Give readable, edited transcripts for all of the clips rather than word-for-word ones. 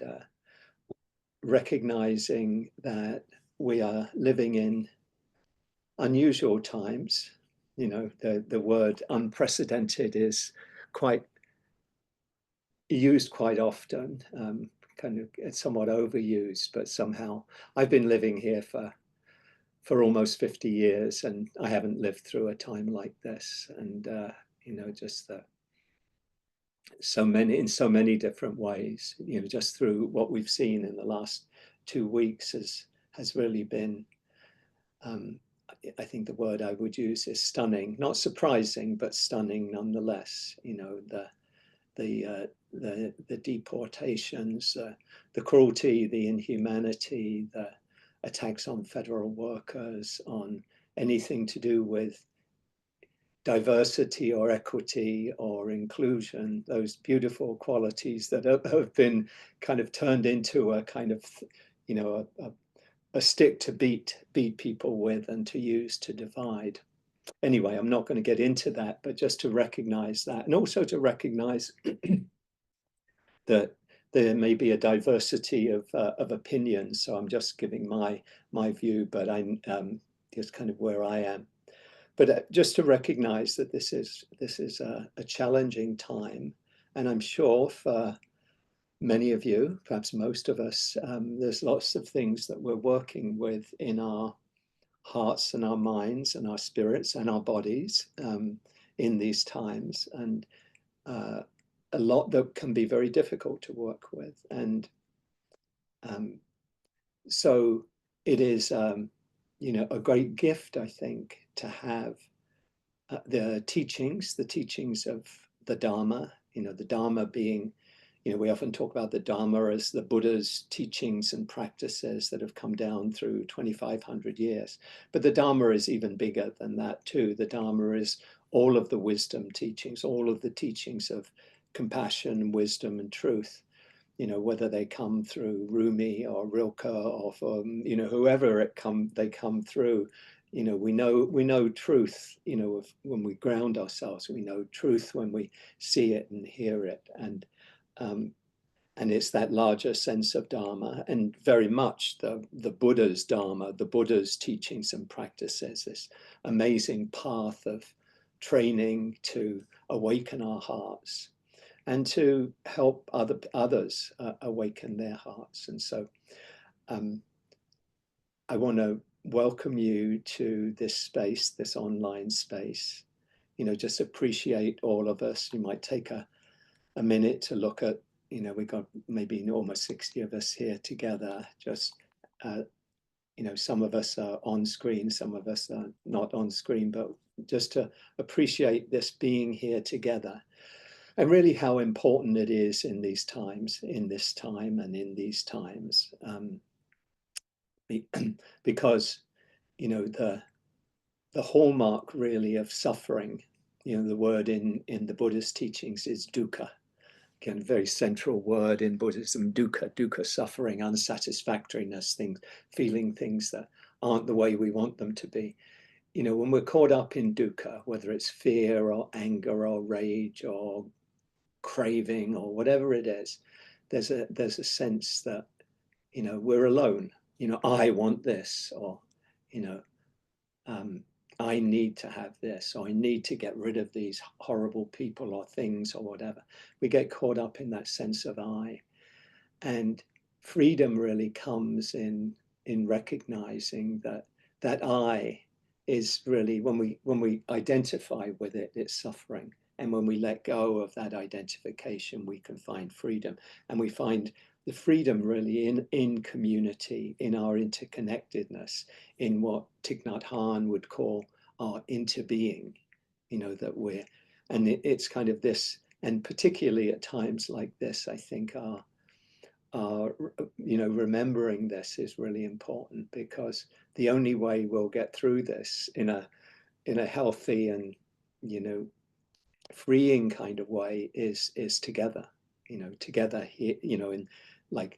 and recognizing that we are living in unusual times. You know, the word unprecedented is quite used quite often, kind of it's somewhat overused, but somehow I've been living here for almost 50 years, and I haven't lived through a time like this. And you know, just in so many different ways, you know, just through what we've seen in the last 2 weeks has really been, I think the word I would use is stunning, not surprising, but stunning nonetheless. You know, the deportations, the cruelty, the inhumanity, the attacks on federal workers, on anything to do with diversity or equity or inclusion, those beautiful qualities that have been kind of turned into a kind of, you know, a stick to beat people with and to use to divide. Anyway, I'm not going to get into that, but just to recognize that, and also to recognize that there may be a diversity of opinions. So I'm just giving my view, but I'm just kind of where I am. But just to recognize that this is a challenging time, and I'm sure for many of you, perhaps most of us, there's lots of things that we're working with in our hearts and our minds and our spirits and our bodies in these times, and a lot that can be very difficult to work with. And so it is, you know, a great gift, I think, to have the teachings of the Dharma, you know, the Dharma being, you know, we often talk about the Dharma as the Buddha's teachings and practices that have come down through 2,500 years. But the Dharma is even bigger than that too. The Dharma is all of the wisdom teachings, all of the teachings of compassion, wisdom, and truth, you know, whether they come through Rumi or Rilke or from, you know, whoever they come through. You know, we know truth, you know, when we ground ourselves. We know truth when we see it and hear it. And it's that larger sense of Dharma, and very much the Buddha's Dharma, the Buddha's teachings and practices, this amazing path of training to awaken our hearts and to help others awaken their hearts. And so I want to welcome you to this space, this online space. You know, just appreciate all of us. You might take a minute to look at, you know, we got maybe almost 60 of us here together. Just, you know, some of us are on screen, some of us are not on screen, but just to appreciate this being here together, and really how important it is in these times, in this time and in these times. Because, you know, the hallmark really of suffering, you know, the word in the Buddhist teachings is dukkha. Again, very central word in Buddhism, dukkha, suffering, unsatisfactoriness, things, feeling things that aren't the way we want them to be. You know, when we're caught up in dukkha, whether it's fear or anger or rage or craving or whatever it is, there's a sense that, you know, we're alone. You know, I want this, or, you know, I need to have this, or I need to get rid of these horrible people or things or whatever. We get caught up in that sense of I. And freedom really comes in recognizing that I is really, when we identify with it, it's suffering. And when we let go of that identification, we can find freedom. And we find the freedom really in community, in our interconnectedness, in what Thich Nhat Hanh would call our interbeing, you know, that we're, and it's kind of this, and particularly at times like this, I think you know, remembering this is really important, because the only way we'll get through this in a healthy and, you know, freeing kind of way is together, you know, together here, you know, in like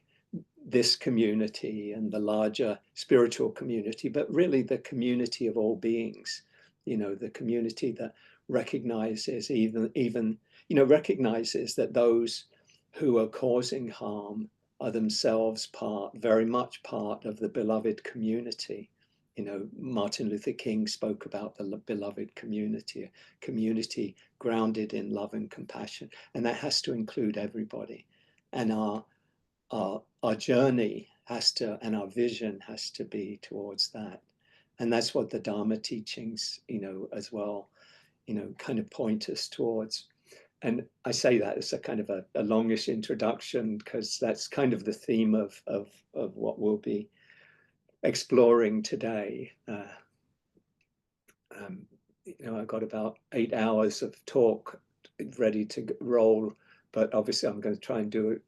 this community and the larger spiritual community, but really the community of all beings, you know, the community that recognizes even, you know, recognizes that those who are causing harm are themselves very much part of the beloved community. You know, Martin Luther King spoke about the beloved community, a community grounded in love and compassion, and that has to include everybody. And our journey has to, and our vision has to be towards that. And that's what the Dharma teachings, you know, as well, you know, kind of point us towards. And I say that as a kind of a longish introduction, because that's kind of the theme of what we'll be exploring today. You know, I got about 8 hours of talk ready to roll, but obviously I'm going to try and do it,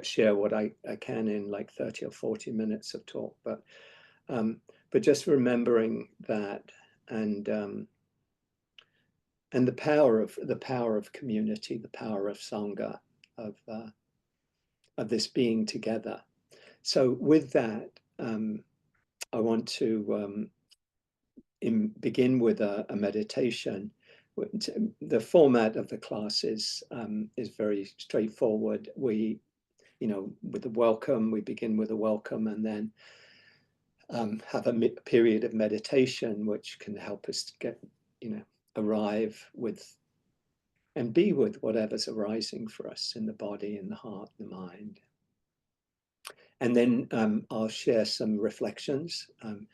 share what I can in like 30 or 40 minutes of talk. But just remembering that, and the power of community, the power of sangha, of this being together. So with that, I want to begin with a meditation. The format of the class is very straightforward. We, you know, with the welcome, we begin with a welcome, and then have a period of meditation, which can help us to get, you know, arrive with and be with whatever's arising for us in the body, in the heart, the mind. And then I'll share some reflections. You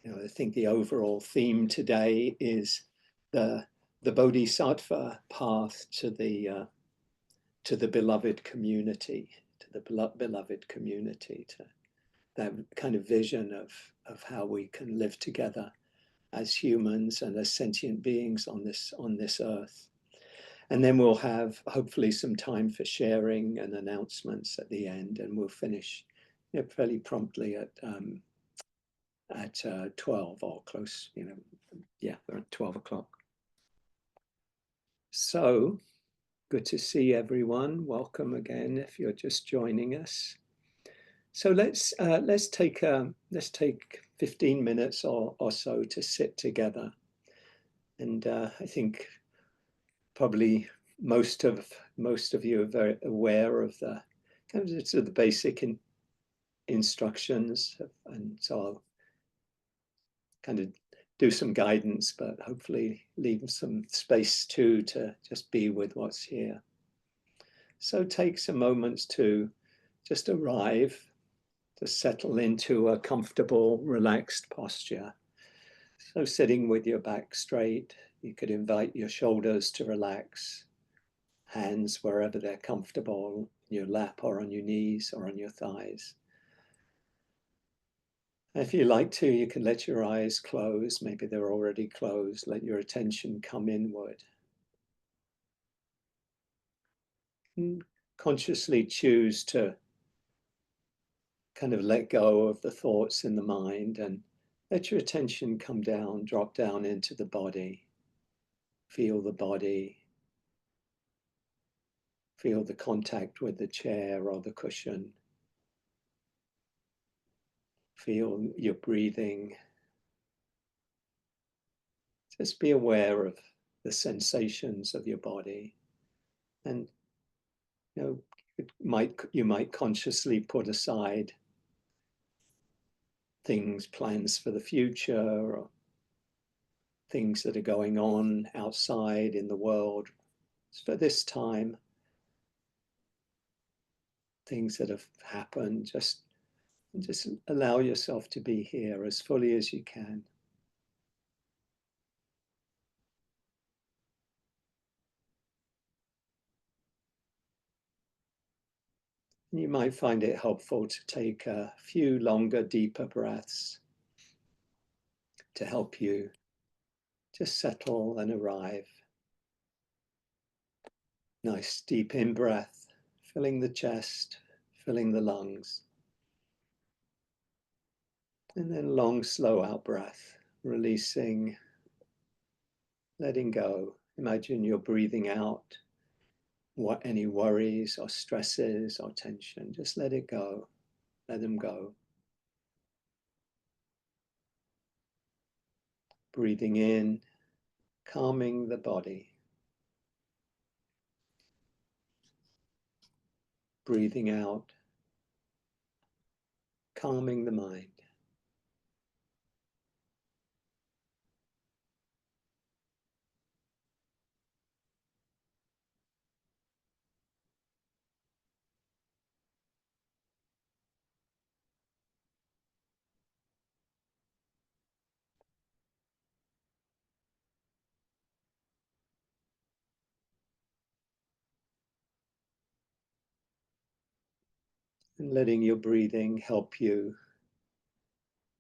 know, I think the overall theme today is the Bodhisattva path to the beloved community, to the beloved community, to that kind of vision of how we can live together as humans and as sentient beings on this earth. And then we'll have hopefully some time for sharing and announcements at the end, and we'll finish, you know, fairly promptly at 12 or close, you know, yeah, around 12 o'clock. So good to see everyone. Welcome again if you're just joining us. So let's take 15 minutes or so to sit together. And I think probably most of you are very aware of the kind of sort of the basic instructions, and so I'll kind of do some guidance, but hopefully leave some space too to just be with what's here. So take some moments to just arrive, to settle into a comfortable, relaxed posture. So sitting with your back straight, you could invite your shoulders to relax, hands wherever they're comfortable, in your lap or on your knees or on your thighs. If you like to, you can let your eyes close. Maybe they're already closed. Let your attention come inward. And consciously choose to kind of let go of the thoughts in the mind and let your attention come down, drop down into the body. Feel the body. Feel the contact with the chair or the cushion. Feel your breathing. Just be aware of the sensations of your body. And you know, you might consciously put aside plans for the future, or things that are going on outside in the world. For this time, things that have happened, just allow yourself to be here as fully as you can. You might find it helpful to take a few longer, deeper breaths to help you just settle and arrive. Nice deep in-breath, filling the chest, filling the lungs. And then long, slow out-breath, releasing, letting go. Imagine you're breathing out any worries or stresses or tension. Just let it go. Let them go. Breathing in, calming the body. Breathing out, calming the mind. And letting your breathing help you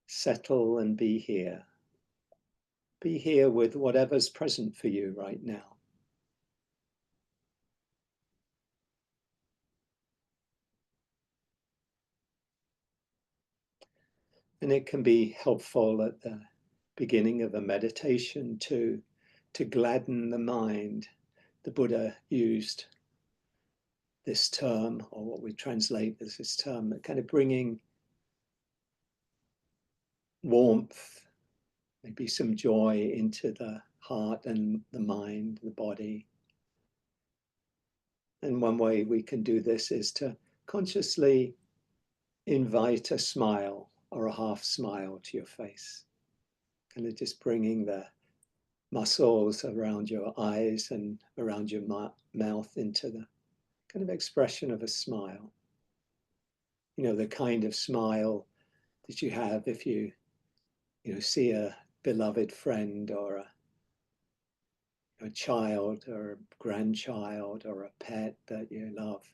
settle and be here. Be here with whatever's present for you right now. And it can be helpful at the beginning of a meditation to gladden the mind. The Buddha used this term, or what we translate as this term, kind of bringing warmth, maybe some joy into the heart and the mind, the body. And one way we can do this is to consciously invite a smile or a half smile to your face. Kind of just bringing the muscles around your eyes and around your mouth into the kind of expression of a smile. You know, the kind of smile that you have if you see a beloved friend or a child or a grandchild or a pet that you love.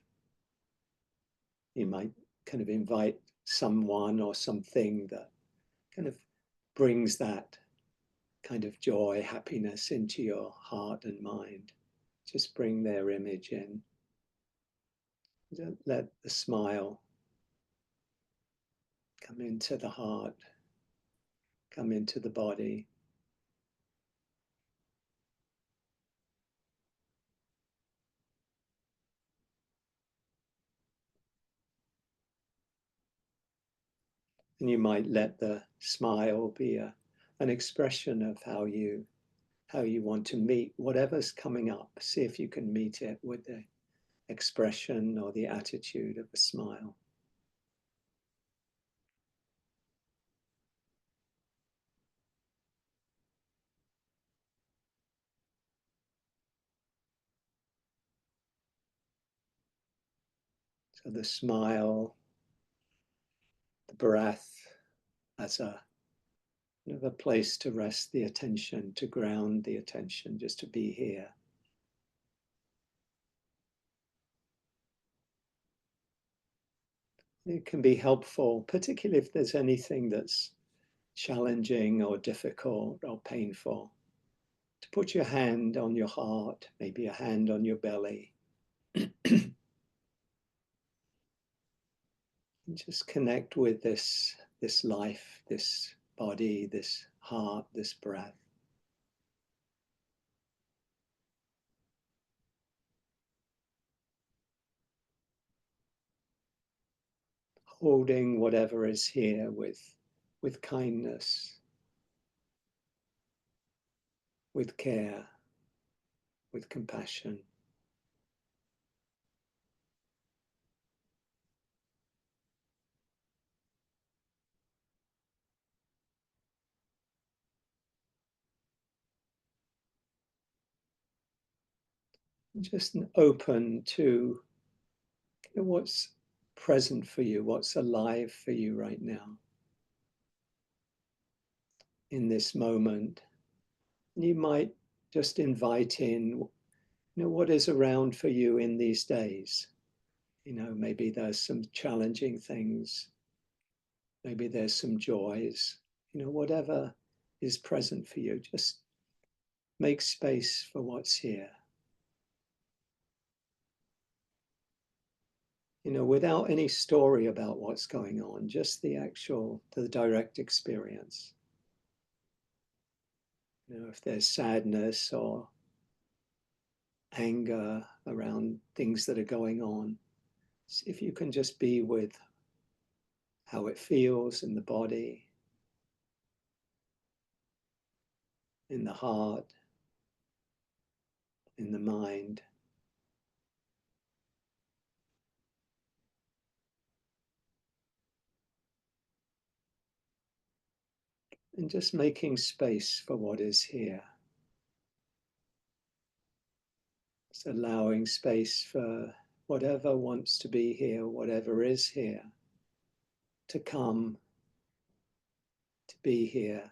You might kind of invite someone or something that kind of brings that kind of joy, happiness into your heart and mind. Just bring their image in. Let the smile come into the heart, come into the body. And you might let the smile be an expression of how you want to meet whatever's coming up. See if you can meet it with the expression or the attitude of a smile. So the smile, the breath as a place to rest the attention, to ground the attention, just to be here. It can be helpful, particularly if there's anything that's challenging or difficult or painful, to put your hand on your heart, maybe a hand on your belly. And just connect with this life, this body, this heart, this breath. Holding whatever is here with kindness, with care, with compassion. Just open to what's present for you, what's alive for you right now in this moment. And you might just invite in, what is around for you in these days. Maybe there's some challenging things, maybe there's some joys, whatever is present for you, just make space for what's here. Without any story about what's going on, just the direct experience. If there's sadness or anger around things that are going on, see if you can just be with how it feels in the body, in the heart, in the mind. And just making space for what is here. Just allowing space for whatever wants to be here, whatever is here, to come, to be here,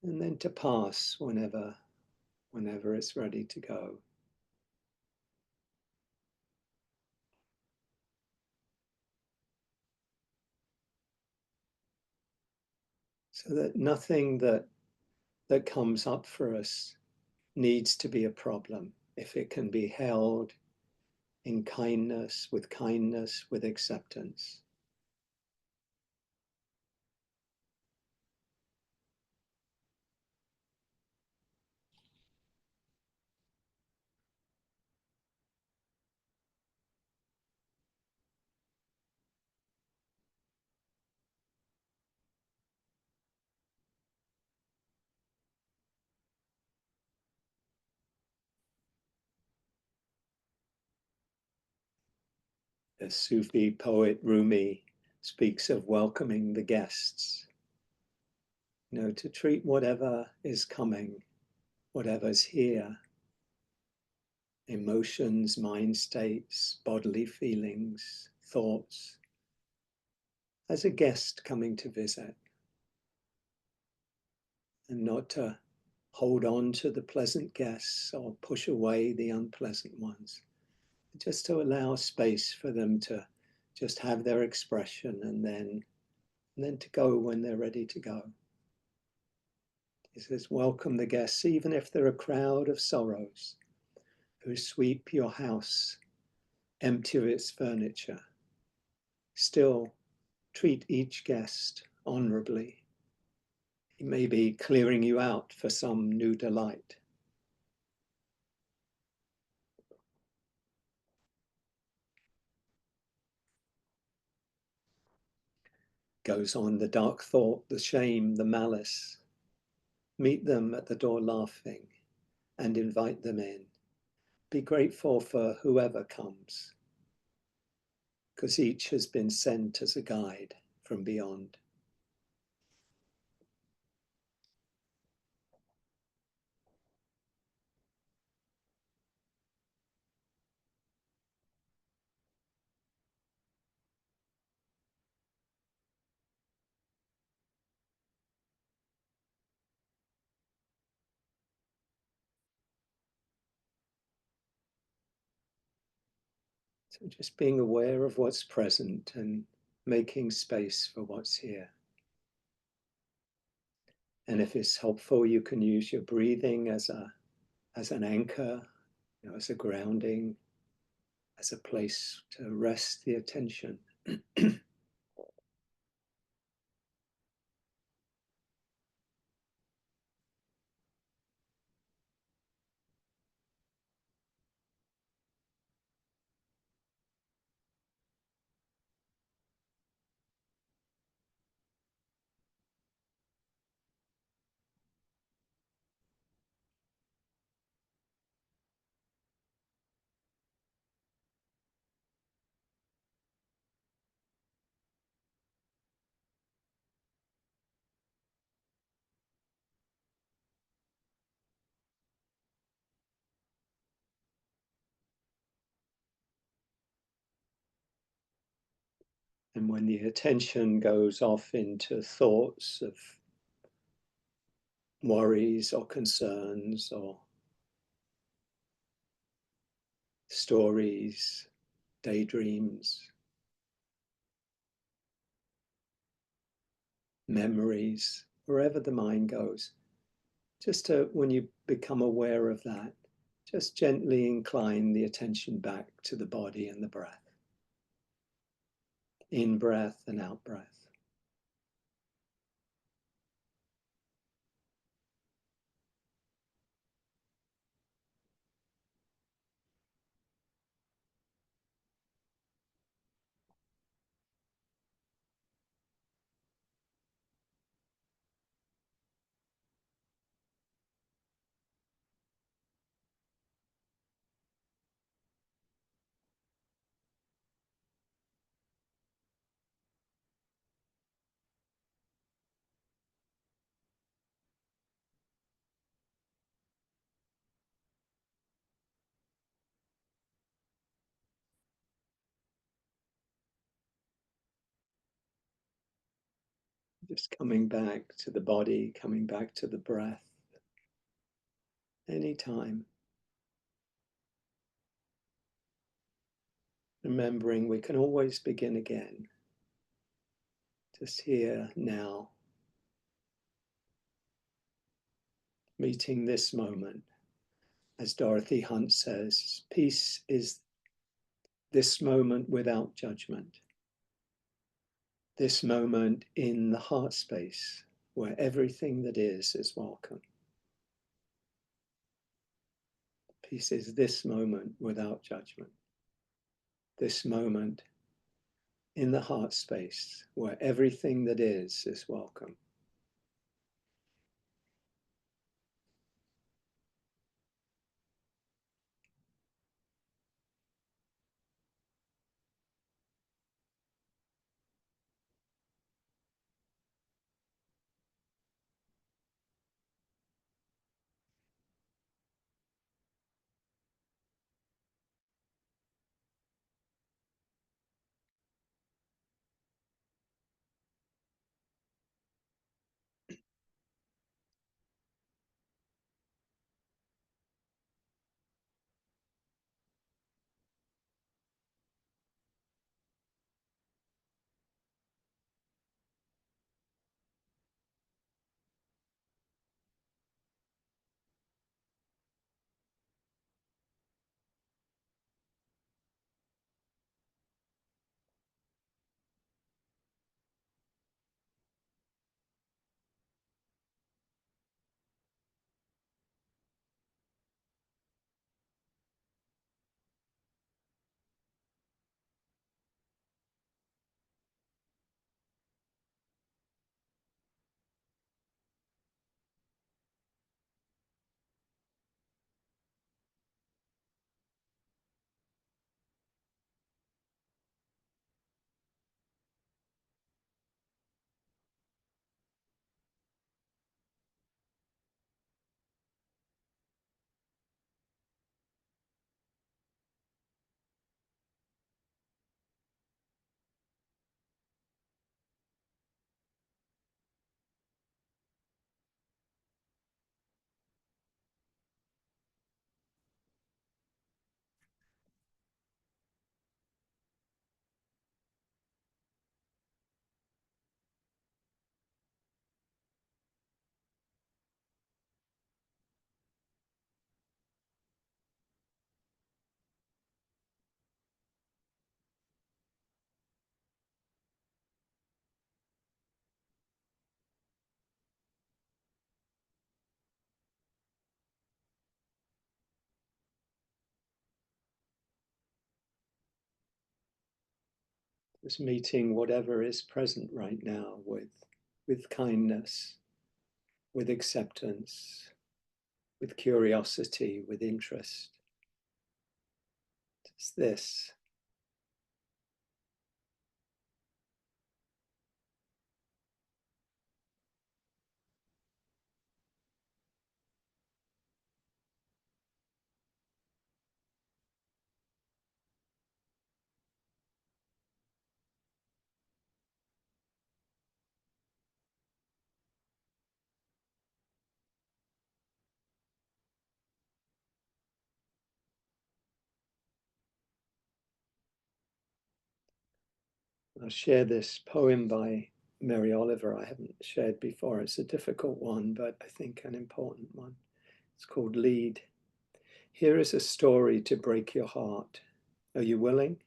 and then to pass whenever it's ready to go. So that nothing that comes up for us needs to be a problem if it can be held in kindness, with acceptance. The Sufi poet Rumi speaks of welcoming the guests, to treat whatever is coming, whatever's here, emotions, mind states, bodily feelings, thoughts, as a guest coming to visit, and not to hold on to the pleasant guests or push away the unpleasant ones, just to allow space for them to just have their expression, and then to go when they're ready to go. He says, welcome the guests, even if they're a crowd of sorrows who sweep your house, empty of its furniture. Still, treat each guest honorably. He may be clearing you out for some new delight. Goes on the dark thought, the shame, the malice. Meet them at the door laughing and invite them in. Be grateful for whoever comes, because each has been sent as a guide from beyond. So just being aware of what's present and making space for what's here. And if it's helpful, you can use your breathing as an anchor, as a grounding, as a place to rest the attention. And when the attention goes off into thoughts of worries or concerns or stories, daydreams, memories, wherever the mind goes, just to, when you become aware of that, just gently incline the attention back to the body and the breath. In breath and out breath. Just coming back to the body, coming back to the breath, anytime. Remembering we can always begin again, just here, now, meeting this moment. As Dorothy Hunt says, peace is this moment without judgment. This moment in the heart space where everything that is welcome. Peace is this moment without judgment. This moment in the heart space where everything that is welcome. Just meeting whatever is present right now with kindness, with acceptance, with curiosity, with interest. Just this. I'll share this poem by Mary Oliver I haven't shared before. It's a difficult one, but I think an important one. It's called Lead. Here is a story to break your heart. Are you willing?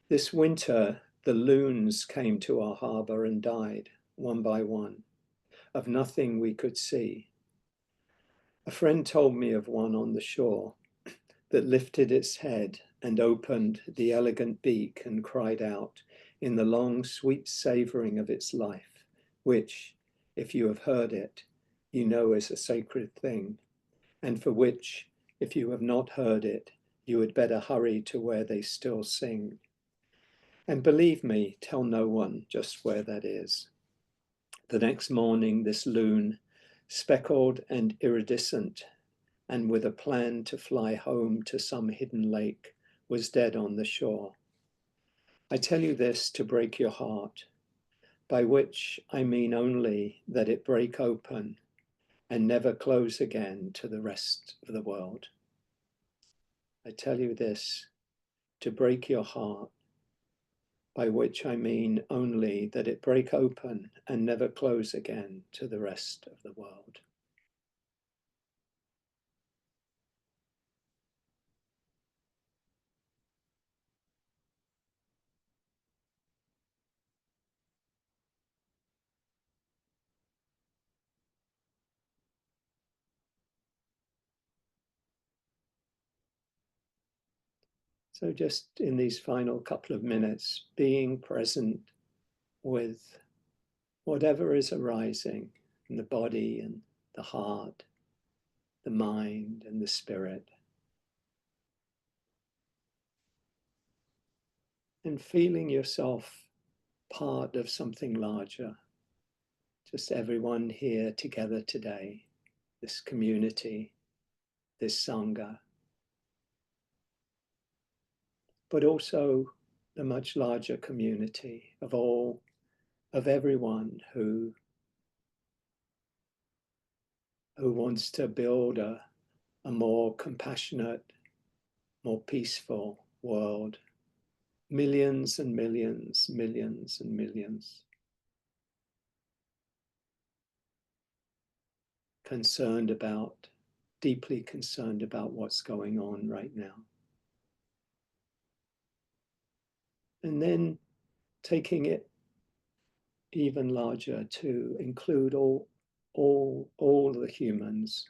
This winter, the loons came to our harbour and died, one by one, of nothing we could see. A friend told me of one on the shore that lifted its head and opened the elegant beak and cried out in the long, sweet savouring of its life, which, if you have heard it, you know is a sacred thing, and for which, if you have not heard it, you had better hurry to where they still sing. And believe me, tell no one just where that is. The next morning, this loon, speckled and iridescent, and with a plan to fly home to some hidden lake, was dead on the shore. I tell you this to break your heart. by which I mean only that it break open and never close again to the rest of the world. I tell you this to break your heart, by which I mean only that it break open and never close again to the rest of the world. So just in these final couple of minutes, being present with whatever is arising in the body and the heart, the mind and the spirit, and feeling yourself part of something larger, just everyone here together today, this community, this Sangha, but also the much larger community of everyone who wants to build a more compassionate, more peaceful world. Millions and millions, millions and millions deeply concerned about what's going on right now. And then taking it even larger to include all the humans,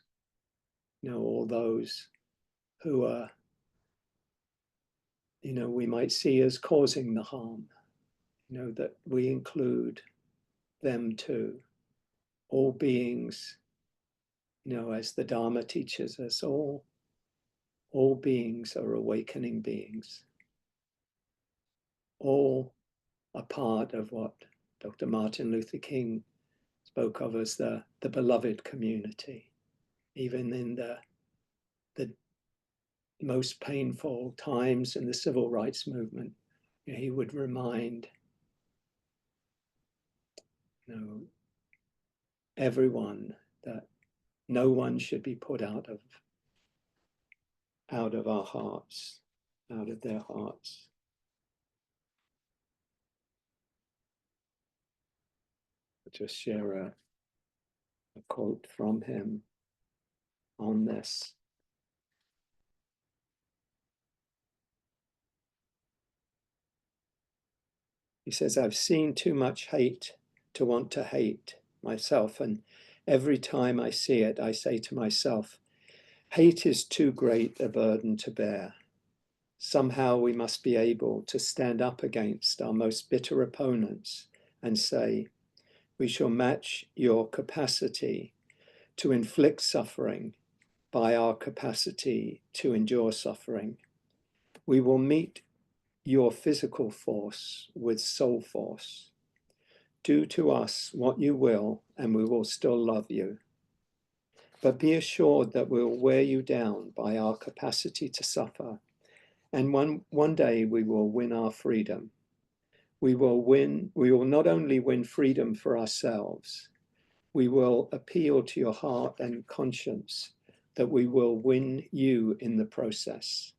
all those who are, we might see as causing the harm, that we include them too. All beings, as the Dharma teaches us, all beings are awakening beings. All are part of what Dr. Martin Luther King spoke of as the beloved community. Even in the most painful times in the civil rights movement, he would remind everyone that no one should be put out of our hearts, out of their hearts. I'll just share a quote from him on this. He says, I've seen too much hate to want to hate myself, and every time I see it, I say to myself, hate is too great a burden to bear. Somehow we must be able to stand up against our most bitter opponents and say, we shall match your capacity to inflict suffering by our capacity to endure suffering. We will meet your physical force with soul force. Do to us what you will, and we will still love you. But be assured that we'll wear you down by our capacity to suffer. And one day we will win our freedom. We will not only win freedom for ourselves, we will appeal to your heart and conscience that we will win you in the process,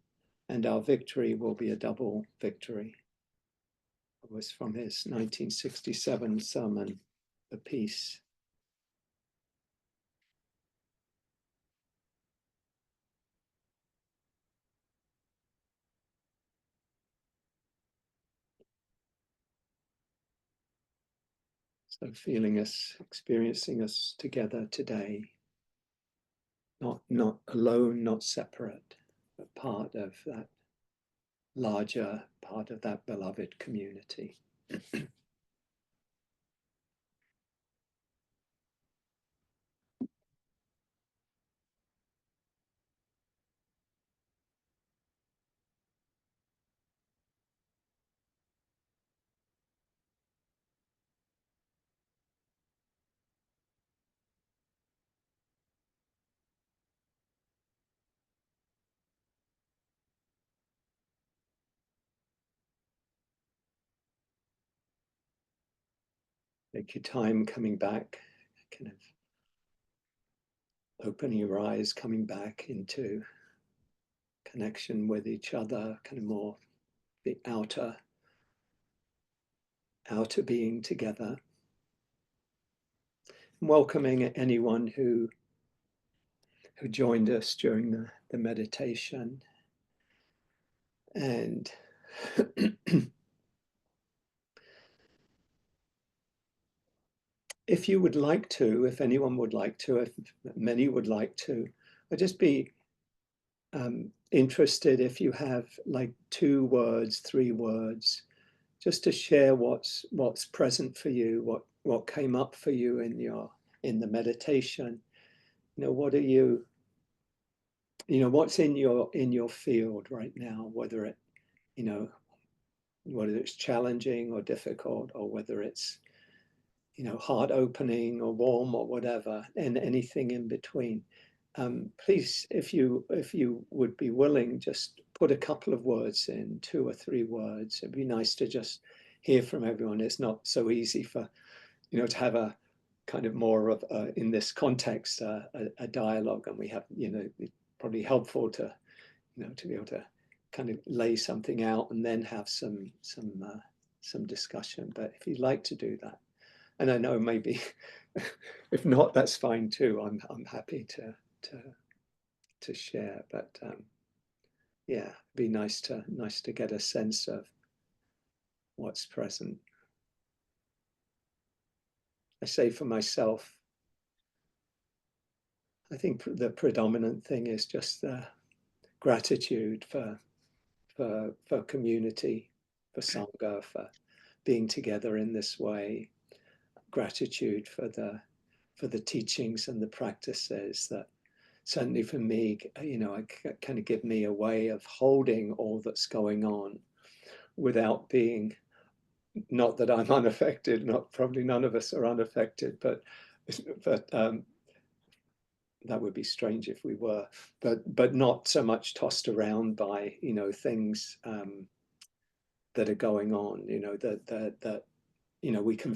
and our victory will be a double victory. It was from his 1967 sermon, The Peace. So experiencing us together today, not alone, not separate, but part of that larger, part of that beloved community. Take your time coming back, kind of opening your eyes, coming back into connection with each other, kind of more the outer being together. Welcoming anyone who joined us during the meditation. And if you would like to, if anyone would like to, if many would like to, I'd just be interested if you have like 2 words, 3 words, just to share what's present for you, what came up for you in the meditation. What are you, what's in your field right now, whether it, whether it's challenging or difficult, or whether it's, heart opening or warm or whatever, and anything in between. Please, if you would be willing, just put a couple of words in, 2 or 3 words. It'd be nice to just hear from everyone. It's not so easy for, to have a kind of more of in this context, a dialogue, and we have, it's probably helpful to, to be able to kind of lay something out and then have some discussion. But if you'd like to do that, and I know maybe if not, that's fine too. I'm happy to share, but yeah, it'd be nice to get a sense of what's present. I say for myself, I think the predominant thing is just the gratitude for community, for Sangha, for being together in this way. Gratitude for the teachings and the practices that certainly for me, kind of give me a way of holding all that's going on without being, not that I'm unaffected, probably none of us are unaffected, but that would be strange if we were, but not so much tossed around by, things that are going on, that we can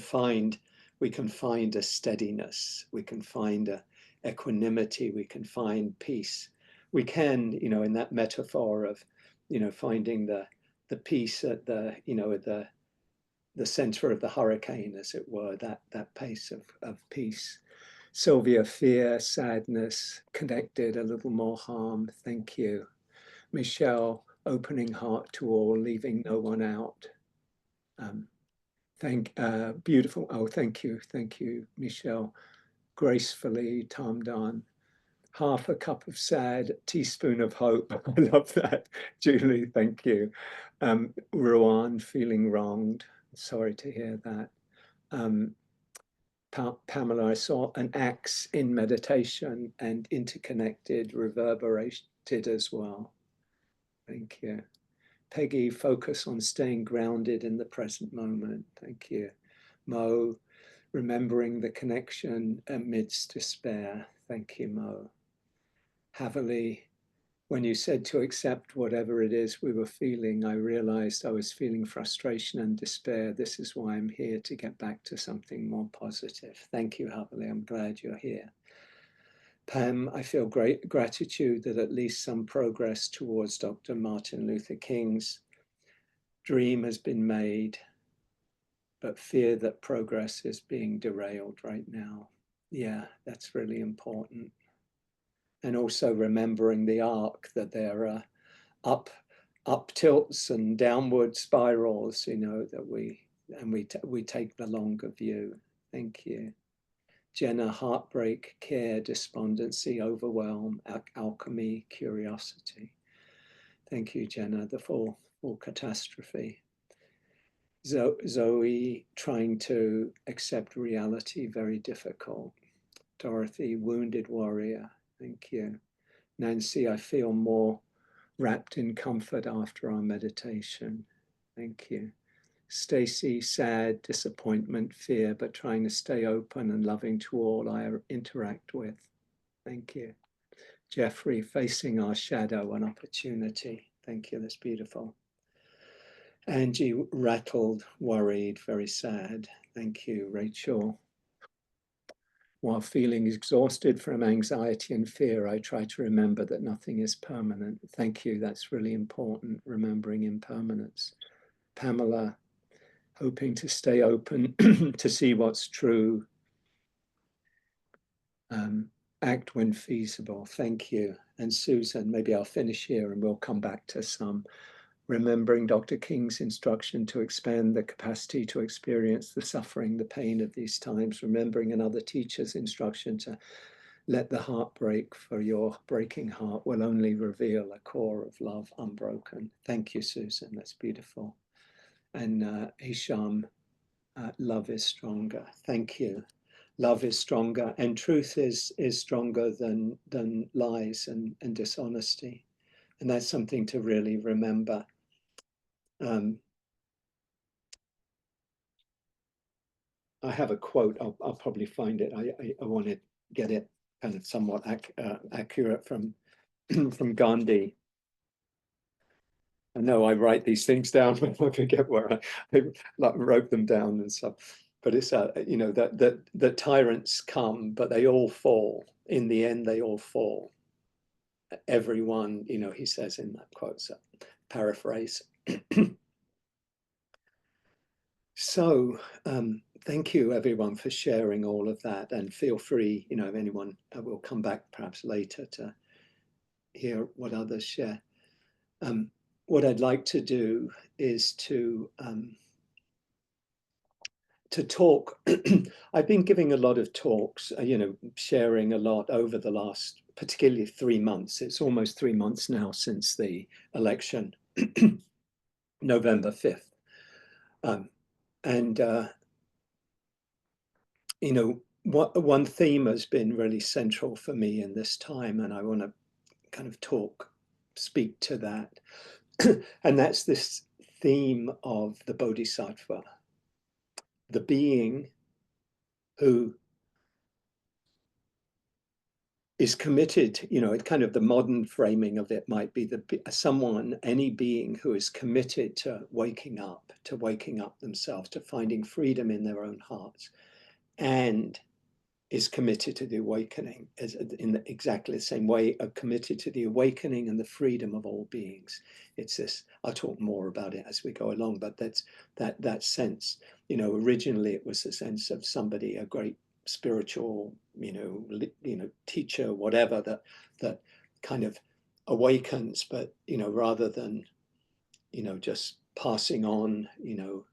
find a steadiness, we can find a equanimity, we can find peace. We can, in that metaphor of, finding the peace at the center of the hurricane, as it were, that pace of peace. Sylvia, fear, sadness, connected, a little more harm. Thank you. Michelle, opening heart to all, leaving no one out. Beautiful. Oh, thank you, Michelle. Gracefully, Tom Don. Half a cup of sad, teaspoon of hope. I love that. Julie, thank you. Rowan, feeling wronged. Sorry to hear that. Pamela, I saw an axe in meditation and interconnected, reverberated as well. Thank you. Peggy, focus on staying grounded in the present moment. Thank you. Mo, remembering the connection amidst despair. Thank you, Mo. Havili, when you said to accept whatever it is we were feeling, I realized I was feeling frustration and despair. This is why I'm here, to get back to something more positive. Thank you, Havili. I'm glad you're here. Pam, I feel great gratitude that at least some progress towards Dr. Martin Luther King's dream has been made, but fear that progress is being derailed right now. Yeah, that's really important. And also remembering the arc, that there are up tilts and downward spirals, that we take the longer view. Thank you. Jenna, heartbreak, care, despondency, overwhelm, alchemy, curiosity. Thank you, Jenna. The full catastrophe. Zoe, trying to accept reality, very difficult. Dorothy, wounded warrior. Thank you. Nancy, I feel more wrapped in comfort after our meditation. Thank you. Stacy, sad, disappointment, fear, but trying to stay open and loving to all I interact with. Thank you. Jeffrey, facing our shadow and opportunity. Thank you, that's beautiful. Angie, rattled, worried, very sad. Thank you, Rachel. While feeling exhausted from anxiety and fear, I try to remember that nothing is permanent. Thank you. That's really important, remembering impermanence. Pamela, hoping to stay open to see what's true. Act when feasible. Thank you. And Susan, maybe I'll finish here and we'll come back to some. Remembering Dr. King's instruction to expand the capacity to experience the suffering, the pain of these times. Remembering another teacher's instruction to let the heart break, for your breaking heart will only reveal a core of love unbroken. Thank you, Susan. That's beautiful. And Isham, love is stronger. Thank you. Love is stronger, and truth is stronger than lies and dishonesty. And that's something to really remember. I have a quote. I'll probably find it. I want to get it kind of somewhat accurate from from Gandhi. I know I write these things down, but I forget where I wrote them down and stuff. But it's you know, that tyrants come, but they all fall. In the end, they all fall. Everyone, you know, he says in that quote. So paraphrase. So thank you everyone for sharing all of that, and feel free, you know, if anyone will come back perhaps later to hear what others share. What I'd like to do is to talk. I've been giving a lot of talks, you know, sharing a lot over the last, particularly 3 months. It's almost 3 months now since the election, November 5th. You know, one theme has been really central for me in this time, and I want to kind of speak to that. And that's this theme of the Bodhisattva, the being who is committed, you know, kind of the modern framing of it might be any being who is committed to waking up themselves, to finding freedom in their own hearts, and is committed to the awakening, as in exactly the same way, are committed to the awakening and the freedom of all beings. It's this, I'll talk more about it as we go along, but that's that sense, you know, originally it was a sense of somebody, a great spiritual, you know, teacher, whatever, that kind of awakens, but, you know, rather than, you know, just passing on, you know,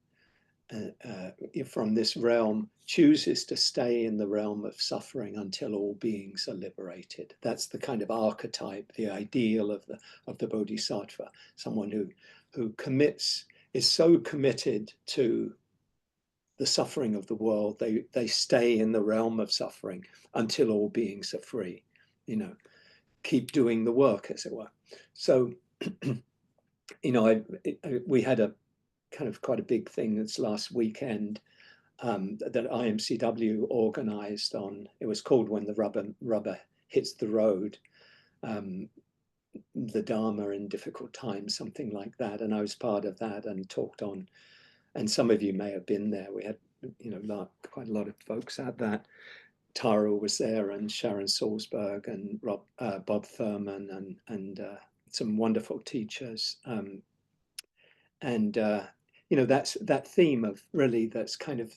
from this realm, chooses to stay in the realm of suffering until all beings are liberated. That's the kind of archetype, the ideal of the Bodhisattva, someone who is so committed to the suffering of the world, they stay in the realm of suffering until all beings are free, you know, keep doing the work, as it were. So, you know, we had a kind of quite a big thing this last weekend that IMCW organized on. It was called When the Rubber Hits the Road, the Dharma in Difficult Times, something like that. And I was part of that and talked on, and some of you may have been there. We had, you know, quite a lot of folks at that. Tara was there, and Sharon Salzberg, and Bob Thurman, and some wonderful teachers. You know, that's that theme of really, that's kind of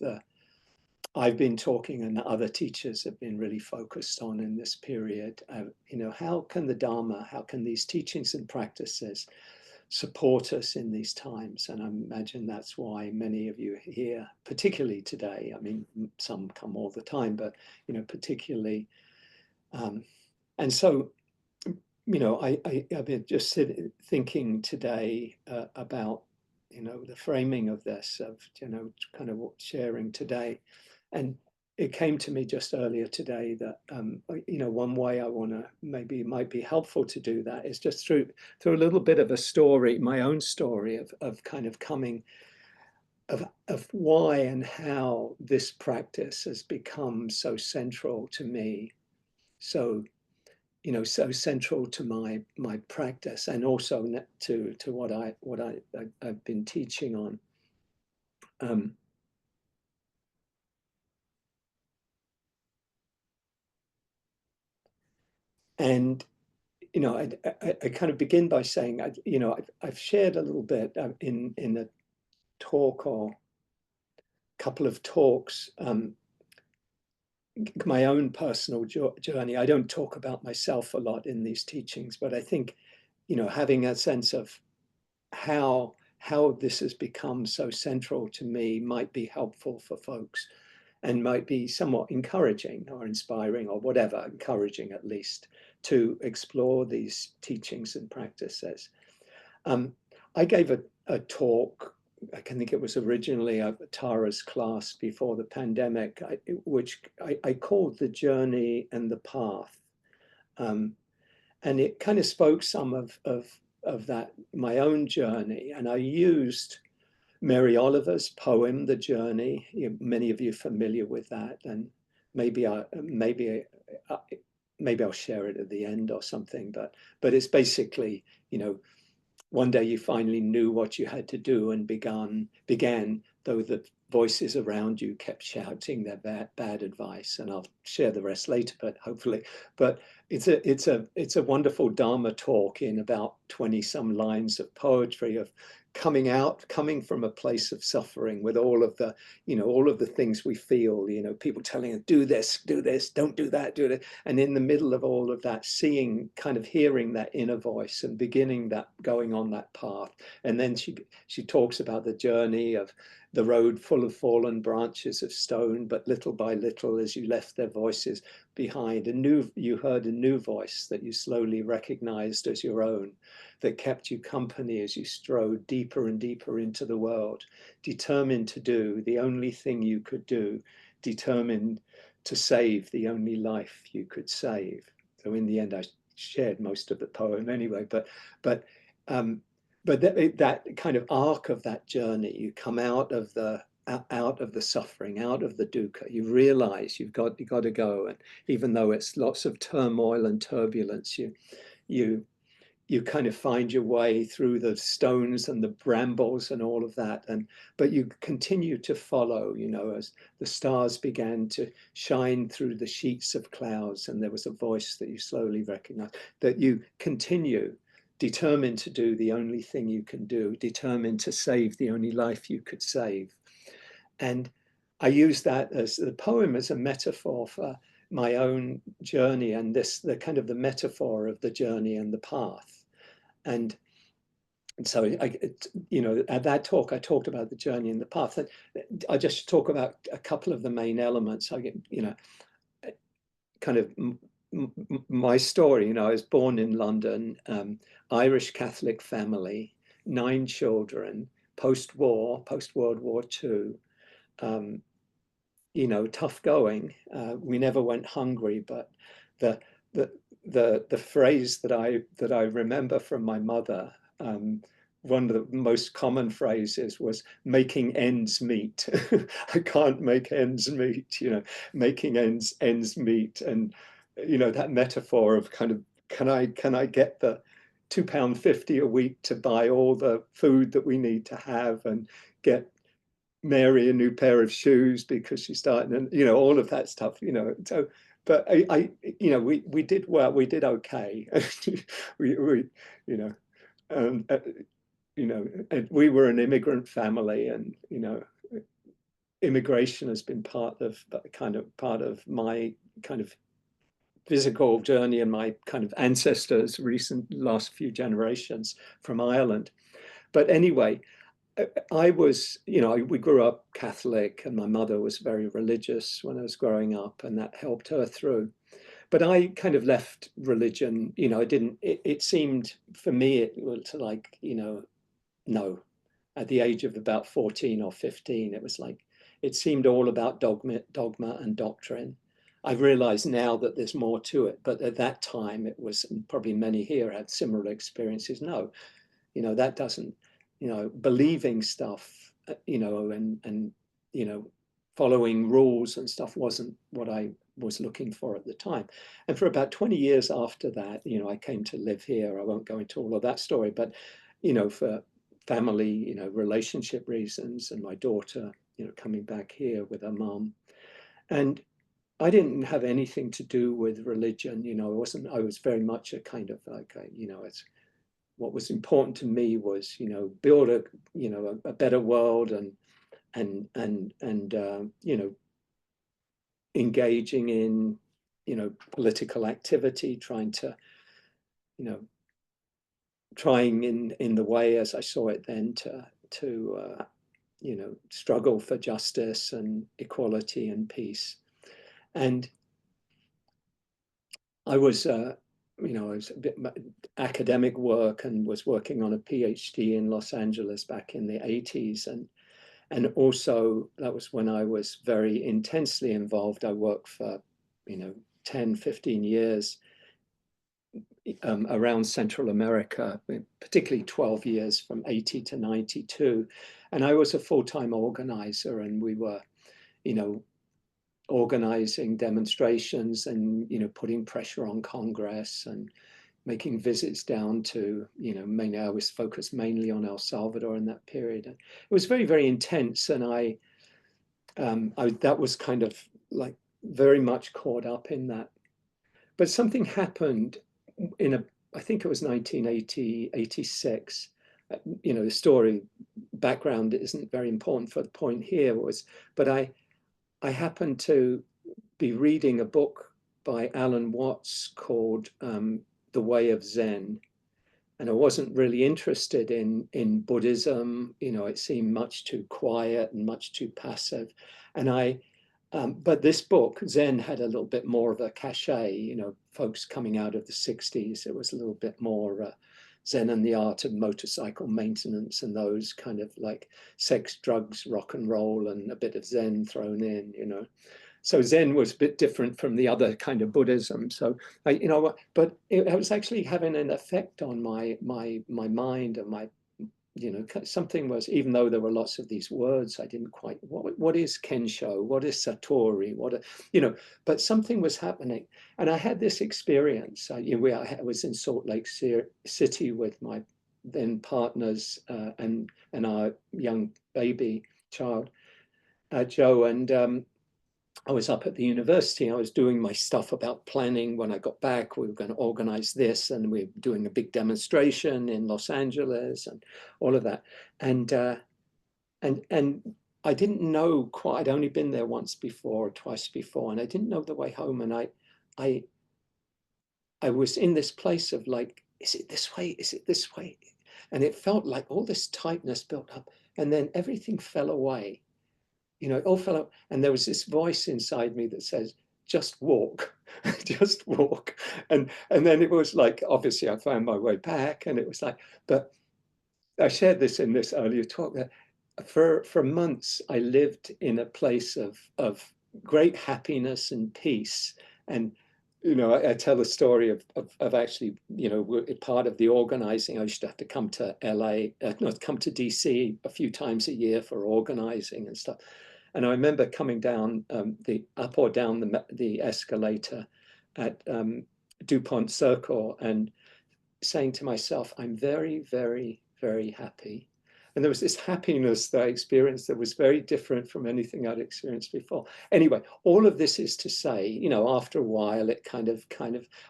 I've been talking, and other teachers have been really focused on in this period. You know, how can the Dharma, how can these teachings and practices support us in these times? And I imagine that's why many of you are here, particularly today. I mean, some come all the time, but, you know, particularly. And so, you know, I've been just thinking today about, you know, the framing of this, of, you know, kind of sharing today. And it came to me just earlier today that, you know, one way I want to, maybe it might be helpful to do that, is just through a little bit of a story, my own story of kind of coming, of why and how this practice has become so central to me. So, you know, so central to my practice, and also to what I've been teaching on. And, you know, I kind of begin by saying, you know, I've shared a little bit in a talk or couple of talks, my own personal journey. I don't talk about myself a lot in these teachings, but I think, you know, having a sense of how this has become so central to me might be helpful for folks, and might be somewhat encouraging or inspiring or whatever, encouraging at least, to explore these teachings and practices. I gave a talk, I can think it was originally Tara's class before the pandemic, which I called The Journey and the Path. And it kind of spoke some of that, my own journey. And I used Mary Oliver's poem, The Journey. Many of you are familiar with that. And maybe I'll share it at the end or something. But it's basically, you know, one day you finally knew what you had to do and began, though the voices around you kept shouting their bad advice. And I'll share the rest later, but hopefully. But it's a wonderful Dharma talk in about 20 some lines of poetry of coming from a place of suffering, with all of the, you know, all of the things we feel, you know, people telling us, do this, don't do that, do it. And in the middle of all of that, seeing, kind of hearing that inner voice and beginning that, going on that path. And then she talks about the journey of the road full of fallen branches of stone, but little by little, as you left their voices behind, you heard a new voice that you slowly recognized as your own, that kept you company as you strode deeper and deeper into the world, determined to do the only thing you could do, determined to save the only life you could save. So in the end, I shared most of the poem anyway, but that kind of arc of that journey, you come out of the suffering, out of the dukkha, you realize you've got to go, and even though it's lots of turmoil and turbulence, you kind of find your way through the stones and the brambles and all of that, but you continue to follow, you know, as the stars began to shine through the sheets of clouds, and there was a voice that you slowly recognized, that you continue, determined to do the only thing you can do, determined to save the only life you could save. And I use that as the poem as a metaphor for my own journey, and the kind of the metaphor of the journey and the path. And so you know, at that talk, I talked about the journey and the path. And I just talk about a couple of the main elements. I get, you know, kind of my story. You know, I was born in London, Irish Catholic family, 9 children, post-World War II. You know, tough going. We never went hungry, but the phrase that I remember from my mother, one of the most common phrases was making ends meet. I can't make ends meet, you know, making ends meet. And, you know, that metaphor of kind of, can I get the £2.50 a week to buy all the food that we need to have, and get Mary a new pair of shoes because she's starting, and, you know, all of that stuff, you know. So, but you know, we did well, we did okay. we you know, you know, and we were an immigrant family, and, you know, immigration has been part of my kind of physical journey, and my kind of ancestors, last few generations from Ireland. But anyway, I was, you know, we grew up Catholic, and my mother was very religious when I was growing up, and that helped her through. But I kind of left religion, you know, it seemed for me, it was like, you know, no, at the age of about 14 or 15, it was like, it seemed all about dogma and doctrine. I realize now that there's more to it, but at that time it was, and probably many here had similar experiences. No, you know, that doesn't, you know, believing stuff, you know, and, you know, following rules and stuff wasn't what I was looking for at the time. And for about 20 years after that, you know, I came to live here. I won't go into all of that story, but, you know, for family, you know, relationship reasons, and my daughter, you know, coming back here with her mom. And I didn't have anything to do with religion, you know. I was very much a kind of like, you know, it's what was important to me was, you know, build a, you know, a better world, and you know, engaging in, you know, political activity, trying to, you know, trying in the way as I saw it then to you know, struggle for justice and equality and peace. And I was, you know, I was a bit academic work and was working on a PhD in Los Angeles back in the 80s. And also that was when I was very intensely involved. I worked for, you know, 10, 15 years around Central America, particularly 12 years from 80 to 92. And I was a full-time organizer, and we were, you know, organizing demonstrations and, you know, putting pressure on Congress and making visits down to, you know, mainly I was focused mainly on El Salvador in that period. And it was very, very intense. And I that was kind of like very much caught up in that. But something happened in a, I think it was 1980, 86. You know, the story background isn't very important for the point here was, but I happened to be reading a book by Alan Watts called The Way of Zen. And I wasn't really interested in Buddhism. You know, it seemed much too quiet and much too passive. And but this book, Zen, had a little bit more of a cachet, you know, folks coming out of the 60s. It was a little bit more Zen and the Art of Motorcycle Maintenance, and those kind of like sex, drugs, rock and roll, and a bit of Zen thrown in, you know. So Zen was a bit different from the other kind of Buddhism. So you know, but it was actually having an effect on my mind and my, you know, something was, even though there were lots of these words, I didn't quite, what is Kensho? What is Satori? You know, but something was happening. And I had this experience. You know, I was in Salt Lake City with my then partners and our young baby child, Joe, and I was up at the university. I was doing my stuff about planning. When I got back, we were going to organize this, and we were doing a big demonstration in Los Angeles and all of that. And I didn't know quite. I'd only been there once before or twice before, and I didn't know the way home. And I was in this place of like, is it this way? Is it this way? And it felt like all this tightness built up, and then everything fell away. You know, it all fell out. And there was this voice inside me that says, just walk, just walk. And then it was like, obviously I found my way back, and it was like, but I shared this in this earlier talk that for months I lived in a place of great happiness and peace. And you know, I tell the story of actually, you know, part of the organizing. I used to have to come to LA, not come to DC a few times a year for organizing and stuff. And I remember coming down the up or down the escalator at DuPont Circle and saying to myself, I'm very, very, very happy. And there was this happiness that I experienced that was very different from anything I'd experienced before. Anyway, all of this is to say, you know, after a while, it kind of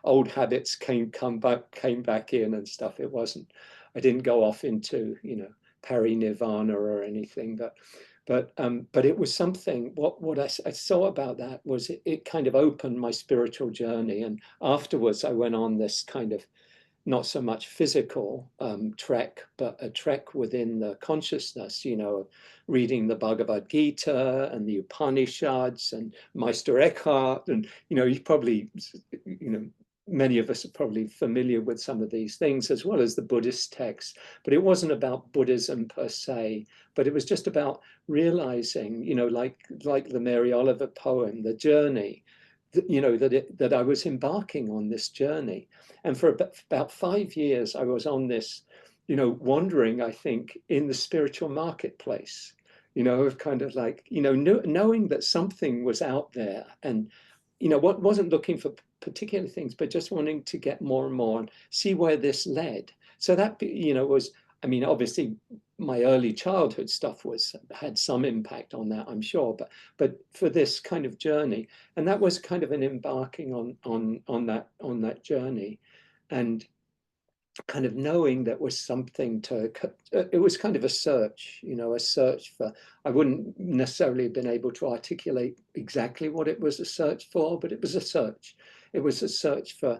old habits came back in and stuff. It wasn't, I didn't go off into, you know, parinirvana or anything, but it was something. What I saw about that was it kind of opened my spiritual journey. And afterwards, I went on this kind of not so much physical trek, but a trek within the consciousness, you know, reading the Bhagavad Gita and the Upanishads and Meister Eckhart. And, you know, you probably, you know, many of us are probably familiar with some of these things, as well as the Buddhist texts. But it wasn't about Buddhism per se, but it was just about realizing, you know, like the Mary Oliver poem, the journey, you know, that I was embarking on this journey. And for about 5 years, I was on this, you know, wandering, I think, in the spiritual marketplace, you know, of kind of like, you know, knowing that something was out there, and, you know, what wasn't looking for particular things, but just wanting to get more and more and see where this led. So that, you know, was, I mean, obviously my early childhood stuff had some impact on that, I'm sure. But for this kind of journey, and that was kind of an embarking on that journey, and kind of knowing that was something to, it was kind of a search, a search for, I wouldn't necessarily have been able to articulate exactly what it was a search for, but it was a search. It was a search for,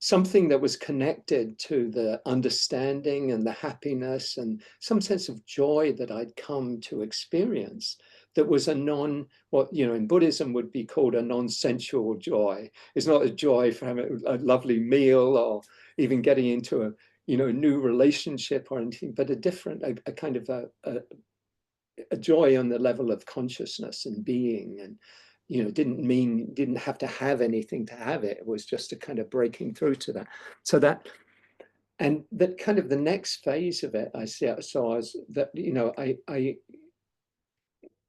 something that was connected to the understanding and the happiness and some sense of joy that I'd come to experience, that was what in Buddhism would be called a non-sensual joy. It's not a joy for having a lovely meal or even getting into a new relationship or anything, but a kind of a joy on the level of consciousness and being, and didn't have to have anything to have it. It was just a kind of breaking through to that. So that, and that kind of the next phase of it, I saw as that,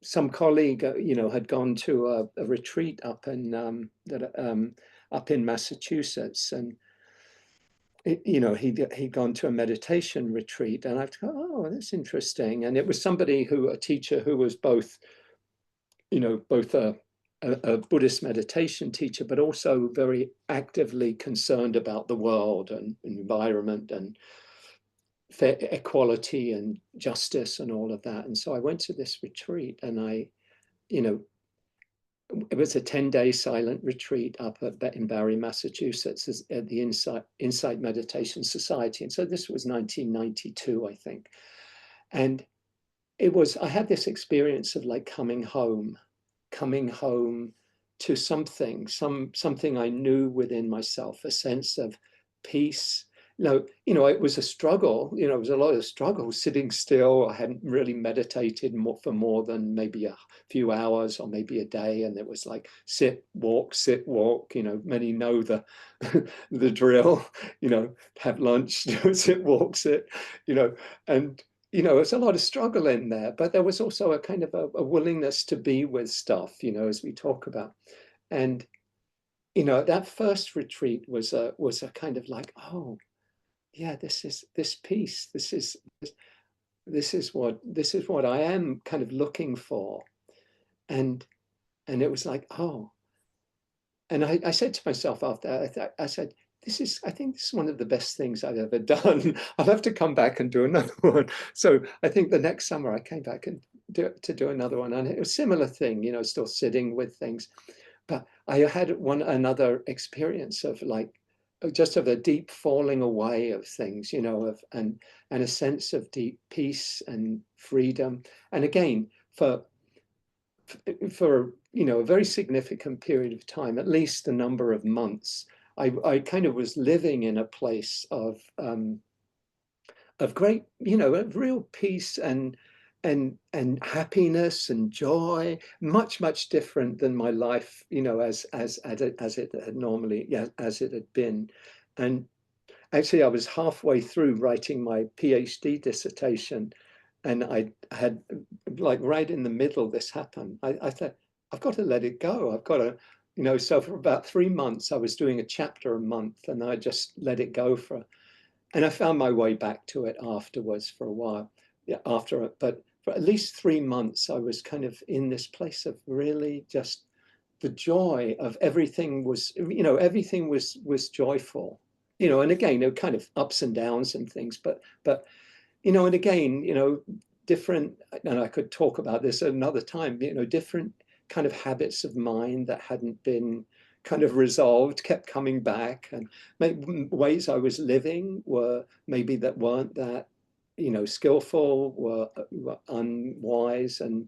some colleague, had gone to a retreat up in up in Massachusetts, and he'd gone to a meditation retreat, and I've thought, oh, that's interesting. And it was a teacher who was both a Buddhist meditation teacher, but also very actively concerned about the world and environment and equality and justice and all of that. And so I went to this retreat, and it was a 10-day silent retreat up in Barre, Massachusetts, at the Insight Meditation Society. And so this was 1992, I think. And I had this experience of like coming home to something I knew within myself, a sense of peace. It was a struggle, it was a lot of struggle sitting still. I hadn't really meditated for more than maybe a few hours or maybe a day. And it was like sit, walk, many know the the drill, have lunch, sit, walk, sit, and it's a lot of struggle in there, but there was also a kind of a willingness to be with stuff, as we talk about. And, that first retreat was a kind of like, oh, yeah, this peace. This is what I am kind of looking for. And it was like, oh, and I said to myself after, I said, I think this is one of the best things I've ever done. I'll have to come back and do another one. So I think the next summer I came back and do another one. And it was a similar thing, still sitting with things. But I had another experience of like, just of a deep falling away of things, and a sense of deep peace and freedom. And again, for a very significant period of time, at least a number of months, I kind of was living in a place of great, of real peace and happiness and joy, much different than my life, as it had normally, as it had been. And actually, I was halfway through writing my PhD dissertation, and I had, like, right in the middle, this happened. I thought, I've got to let it go. I've got to, so for about 3 months, I was doing a chapter a month, and I just let it go and I found my way back to it afterwards for a while. Yeah, but for at least 3 months, I was kind of in this place of really just the joy of everything was, everything was joyful, and again, there were kind of ups and downs and things, but and again, different, and I could talk about this another time, different kind of habits of mind that hadn't been kind of resolved kept coming back, and ways I was living were maybe that weren't that, skillful, were unwise, and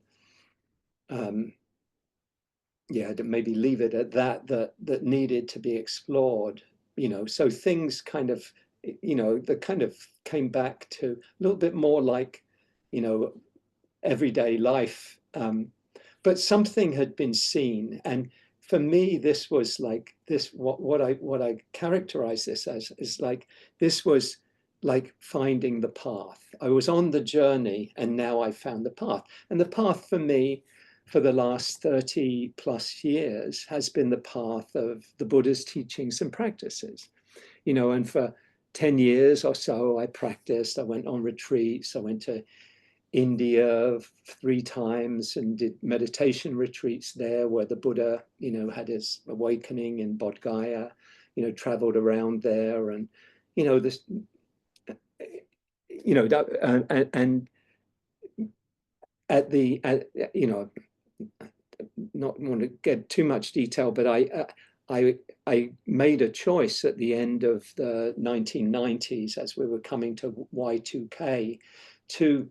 yeah, to maybe leave it at that needed to be explored, so things kind of, that kind of came back to a little bit more like, everyday life, but something had been seen. And for me, this was like this, what I characterize this as is like, this was like finding the path. I was on the journey, and now I found the path. And the path for me, for the last 30 plus years, has been the path of the Buddha's teachings and practices, and for 10 years or so, I practiced. I went on retreats. I went to India 3 times and did meditation retreats there, where the Buddha, had his awakening in Bodh Gaya, traveled around there, and this, and not want to get too much detail, but I made a choice at the end of the 1990s, as we were coming to Y2K, to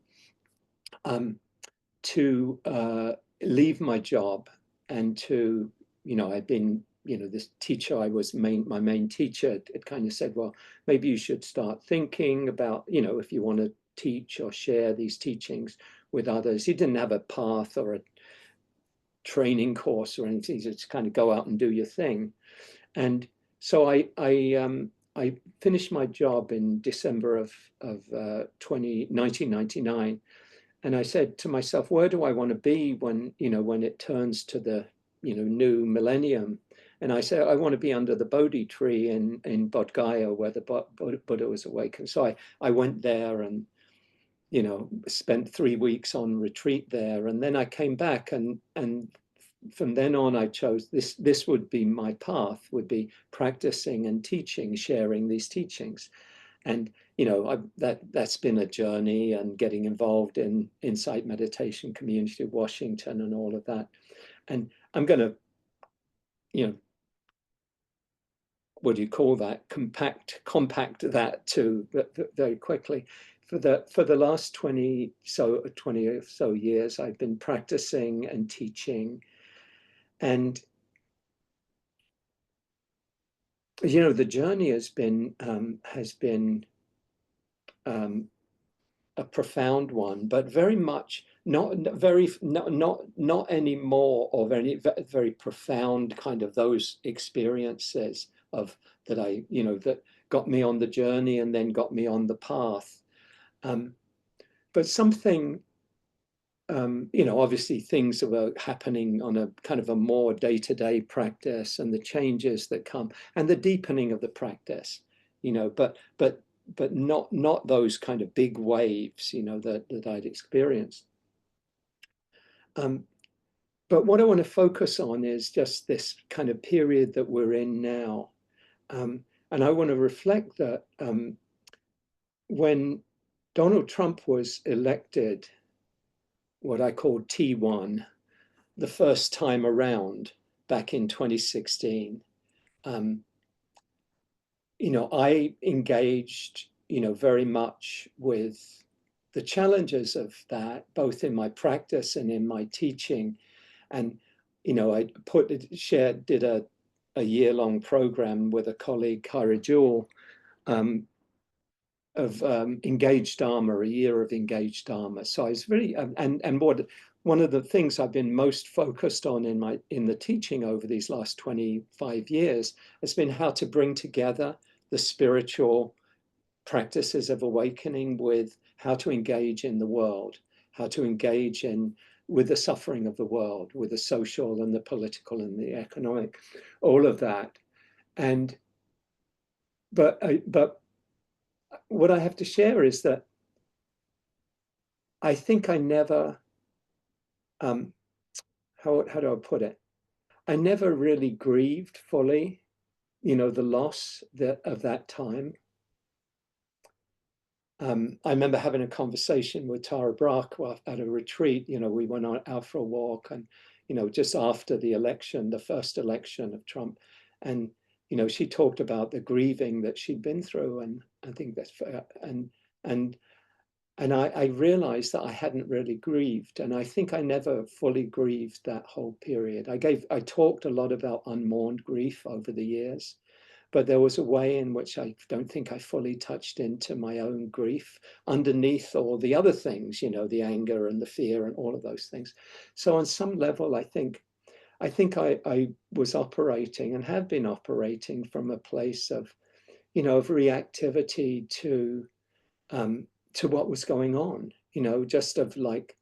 leave my job and to, I'd been, this teacher, my main teacher had kind of said, well, maybe you should start thinking about, if you want to teach or share these teachings with others. He didn't have a path or a training course or anything. You just kind of go out and do your thing. And so I finished my job in December of 1999. And I said to myself, where do I want to be when it turns to the, new millennium? And I said, I want to be under the Bodhi tree in Bodh Gaya, where the Buddha was awakened. So I went there and, spent 3 weeks on retreat there. And then I came back, and from then on, I chose this would be my path, would be practicing and teaching, sharing these teachings. And that's been a journey, and getting involved in Insight Meditation Community of Washington and all of that. And I'm going to, what do you call that? Compact that too very quickly. For the last 20 or so years, I've been practicing and teaching, and the journey has been a profound one, but very much not any more of any very profound kind of those experiences of that that got me on the journey and then got me on the path. But something, obviously things were happening on a kind of a more day-to-day practice, and the changes that come and the deepening of the practice, but not those kind of big waves, that I'd experienced. But what I want to focus on is just this kind of period that we're in now. And I want to reflect that when Donald Trump was elected, what I call T1, the first time around back in 2016, I engaged, very much with the challenges of that, both in my practice and in my teaching. And, I did a year-long program with a colleague, Kyra Jewell, of engaged Dharma, a year of engaged Dharma. So I was very, one of the things I've been most focused on in the teaching over these last 25 years has been how to bring together the spiritual practices of awakening with how to engage in the world, how to engage with the suffering of the world, with the social and the political and the economic, all of that. But what I have to share is that I think I never, how do I put it? I never really grieved fully, the loss of that time. I remember having a conversation with Tara Brach at a retreat. We went out for a walk, and just after the election, the first election of Trump, and she talked about the grieving that she'd been through, and I think that's and I realized that I hadn't really grieved, and I think I never fully grieved that whole period. I talked a lot about unmourned grief over the years. But there was a way in which I don't think I fully touched into my own grief underneath all the other things, the anger and the fear and all of those things. So on some level, I think I was operating and have been operating from a place of, of reactivity to what was going on, just of like,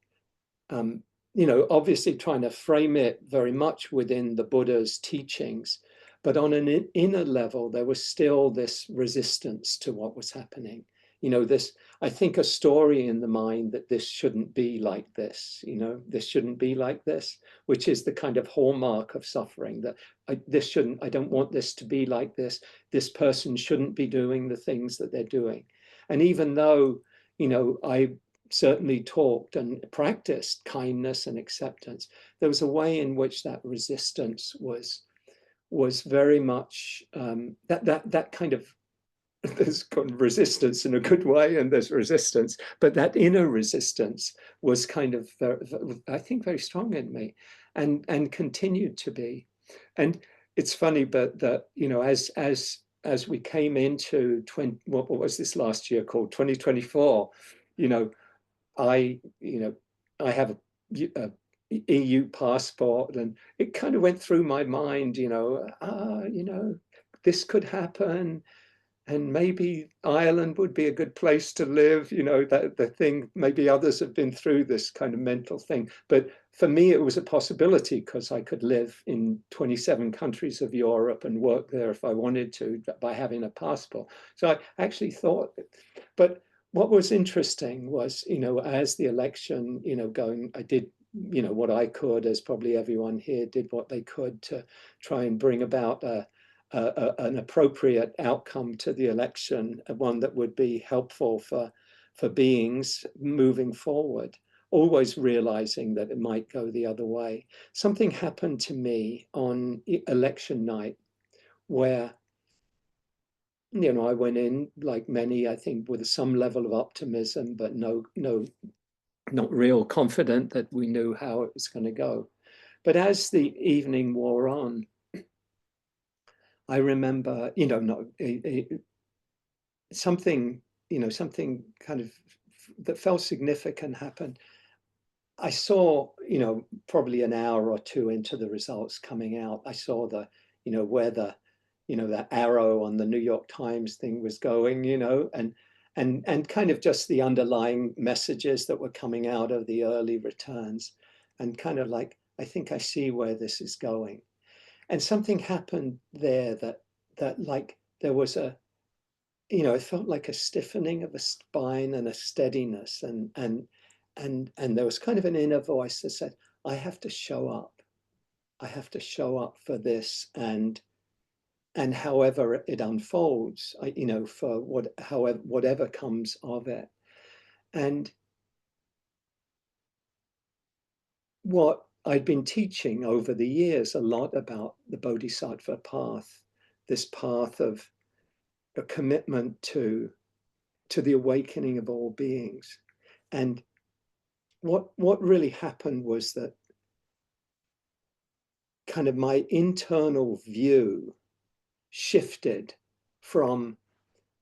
obviously trying to frame it very much within the Buddha's teachings, But on an inner level, there was still this resistance to what was happening. You know, this, I think, a story in the mind that this shouldn't be like this, you know, this shouldn't be like this, which is the kind of hallmark of suffering, that I don't want this to be like this person shouldn't be doing the things that they're doing. And even though, you know, I certainly talked and practiced kindness and acceptance, there was a way in which that resistance was very much that kind of, there's resistance in a good way and there's resistance, but that inner resistance was kind of, I think, very strong in me, and continued to be. And it's funny, but that, you know, as we came into what was this last year called 2024, you know, I have a EU passport, and it kind of went through my mind, you know, this could happen, and maybe Ireland would be a good place to live, you know, that the thing, maybe others have been through this kind of mental thing. But for me, it was a possibility because I could live in 27 countries of Europe and work there if I wanted to by having a passport. So I actually thought, but what was interesting was, you know, as the election, you know, going, I did, you know, what I could, as probably everyone here did what they could to try and bring about an appropriate outcome to the election, one that would be helpful for beings moving forward, always realizing that it might go the other way. Something happened to me on election night where, you know, I went in, like many, I think, with some level of optimism, but not real confident that we knew how it was going to go. But as the evening wore on, I remember, you know, something, you know, something kind of that felt significant happened. I saw, you know, probably an hour or two into the results coming out, I saw the, you know, where the, you know, the arrow on the New York Times thing was going, you know, and kind of just the underlying messages that were coming out of the early returns, and kind of like, I think I see where this is going. And something happened there that like there was a, you know, it felt like a stiffening of a spine and a steadiness, and there was kind of an inner voice that said, I have to show up. I have to show up for this, and however it unfolds, you know, for whatever comes of it. And what I'd been teaching over the years a lot about the Bodhisattva path, this path of a commitment to the awakening of all beings. And what really happened was that kind of my internal view shifted from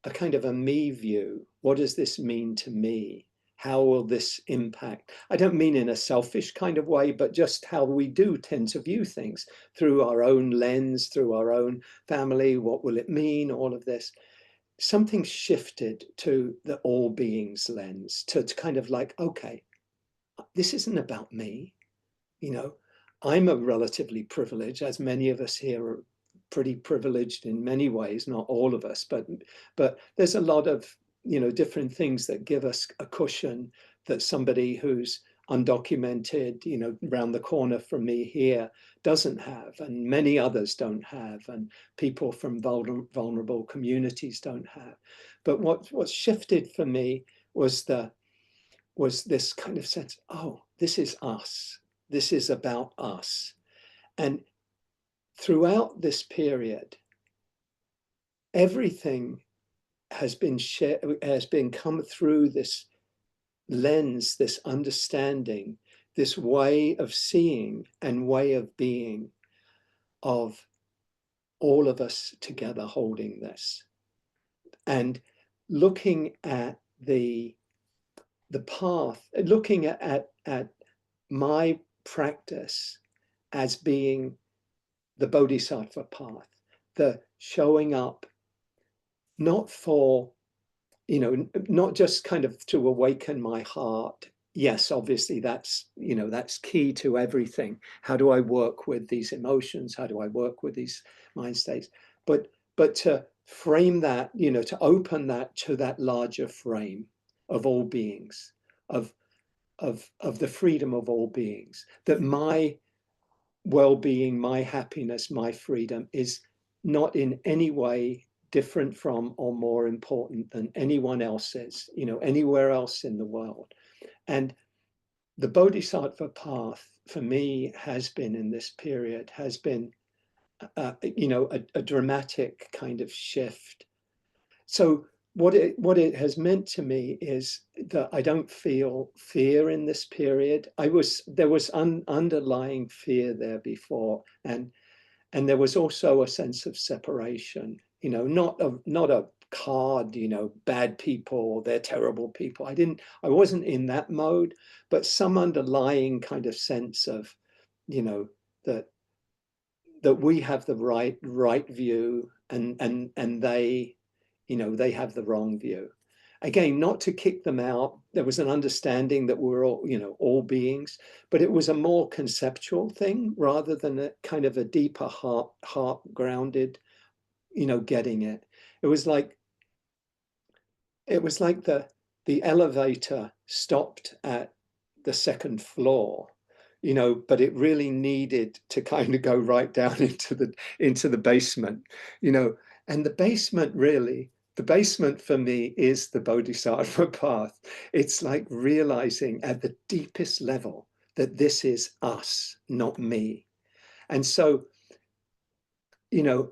a kind of a me view. What does this mean to me? How will this impact? I don't mean in a selfish kind of way, but just how we do tend to view things through our own lens, through our own family. What will it mean? All of this. Something shifted to the all beings lens, to kind of like, okay, this isn't about me. You know, I'm a relatively privileged, as many of us here are pretty privileged in many ways, not all of us, but there's a lot of, you know, different things that give us a cushion that somebody who's undocumented, you know, around the corner from me here doesn't have, and many others don't have, and people from vulnerable communities don't have. But what shifted for me was this kind of sense, oh, this is us. This is about us. And throughout this period, everything has been come through this lens, this understanding, this way of seeing and way of being of all of us together holding this, and looking at the path, looking at my practice as being the Bodhisattva path, the showing up, not for, you know, not just kind of to awaken my heart yes, obviously that's, you know, that's key to everything. How do I work with these emotions? How do I work with these mind states? But to frame that, you know, to open that to that larger frame of all beings, of the freedom of all beings, that my well-being, my happiness, my freedom is not in any way different from or more important than anyone else's, you know, anywhere else in the world. And the Bodhisattva path for me has been, in this period, has been, you know, a dramatic kind of shift. So what it has meant to me is that I don't feel fear in this period. There was underlying fear there before, and there was also a sense of separation. You know, not a card, you know, bad people, they're terrible people. I wasn't in that mode, but some underlying kind of sense of, you know, that we have the right view, and they, you know, they have the wrong view. Again, not to kick them out. There was an understanding that we're all, you know, all beings, but it was a more conceptual thing rather than a kind of a deeper heart grounded, you know, getting it. It was like the elevator stopped at the second floor, you know, but it really needed to kind of go right down into the basement, you know. And the basement for me is the Bodhisattva path. It's like realizing at the deepest level that this is us, not me. And so, you know,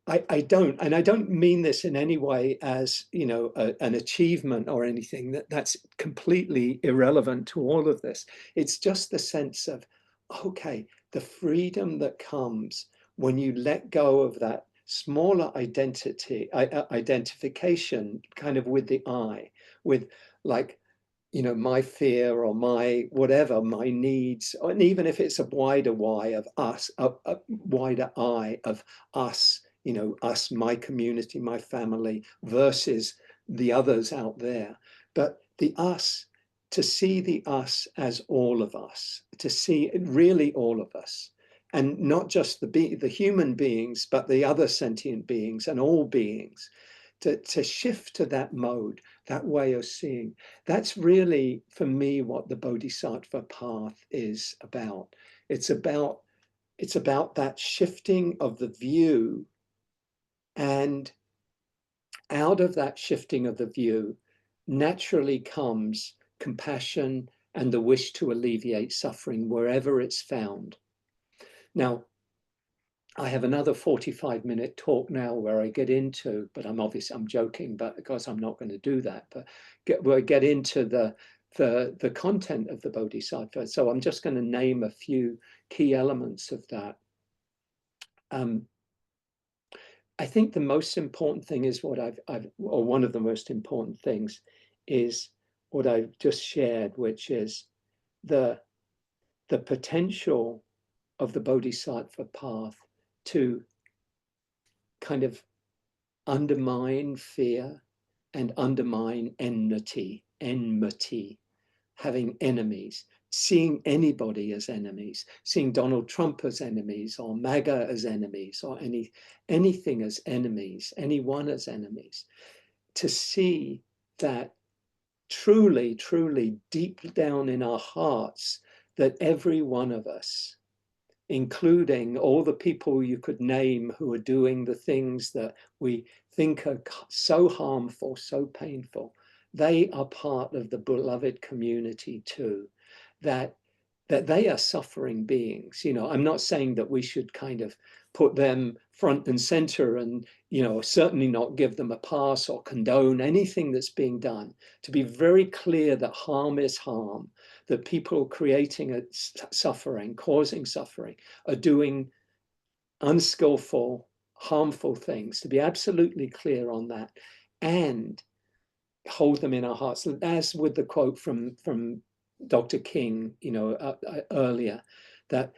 I don't mean this in any way as, you know, an achievement or anything. That's completely irrelevant to all of this. It's just the sense of, okay, the freedom that comes when you let go of that smaller identification kind of with the I, with like, you know, my fear or my whatever, my needs, and even if it's a wider why of us, a wider I of us, you know, us, my community, my family versus the others out there. But the us, to see the us as all of us, to see really all of us, and not just the human beings, but the other sentient beings and all beings, to shift to that mode, that way of seeing. That's really, for me, what the Bodhisattva path is about. It's about that shifting of the view, and out of that shifting of the view naturally comes compassion and the wish to alleviate suffering wherever it's found. Now, I have another 45-minute talk now where I get into, but I'm joking, but because I'm not going to do that, but we'll get into the content of the Bodhisattva. So I'm just going to name a few key elements of that. I think the most important thing is what or one of the most important things is what I've just shared, which is the potential of the Bodhisattva path to kind of undermine fear and undermine enmity, having enemies, seeing anybody as enemies, seeing Donald Trump as enemies, or MAGA as enemies, or anything as enemies, anyone as enemies. To see that truly, truly deep down in our hearts, that every one of us, including all the people you could name who are doing the things that we think are so harmful, so painful, they are part of the beloved community too, that they are suffering beings. You know, I'm not saying that we should kind of put them front and center and, you know, certainly not give them a pass or condone anything that's being done. To be very clear that harm is harm, that people creating suffering, causing suffering, are doing unskillful, harmful things, to be absolutely clear on that, and hold them in our hearts. As with the quote from Dr. King, you know, earlier, that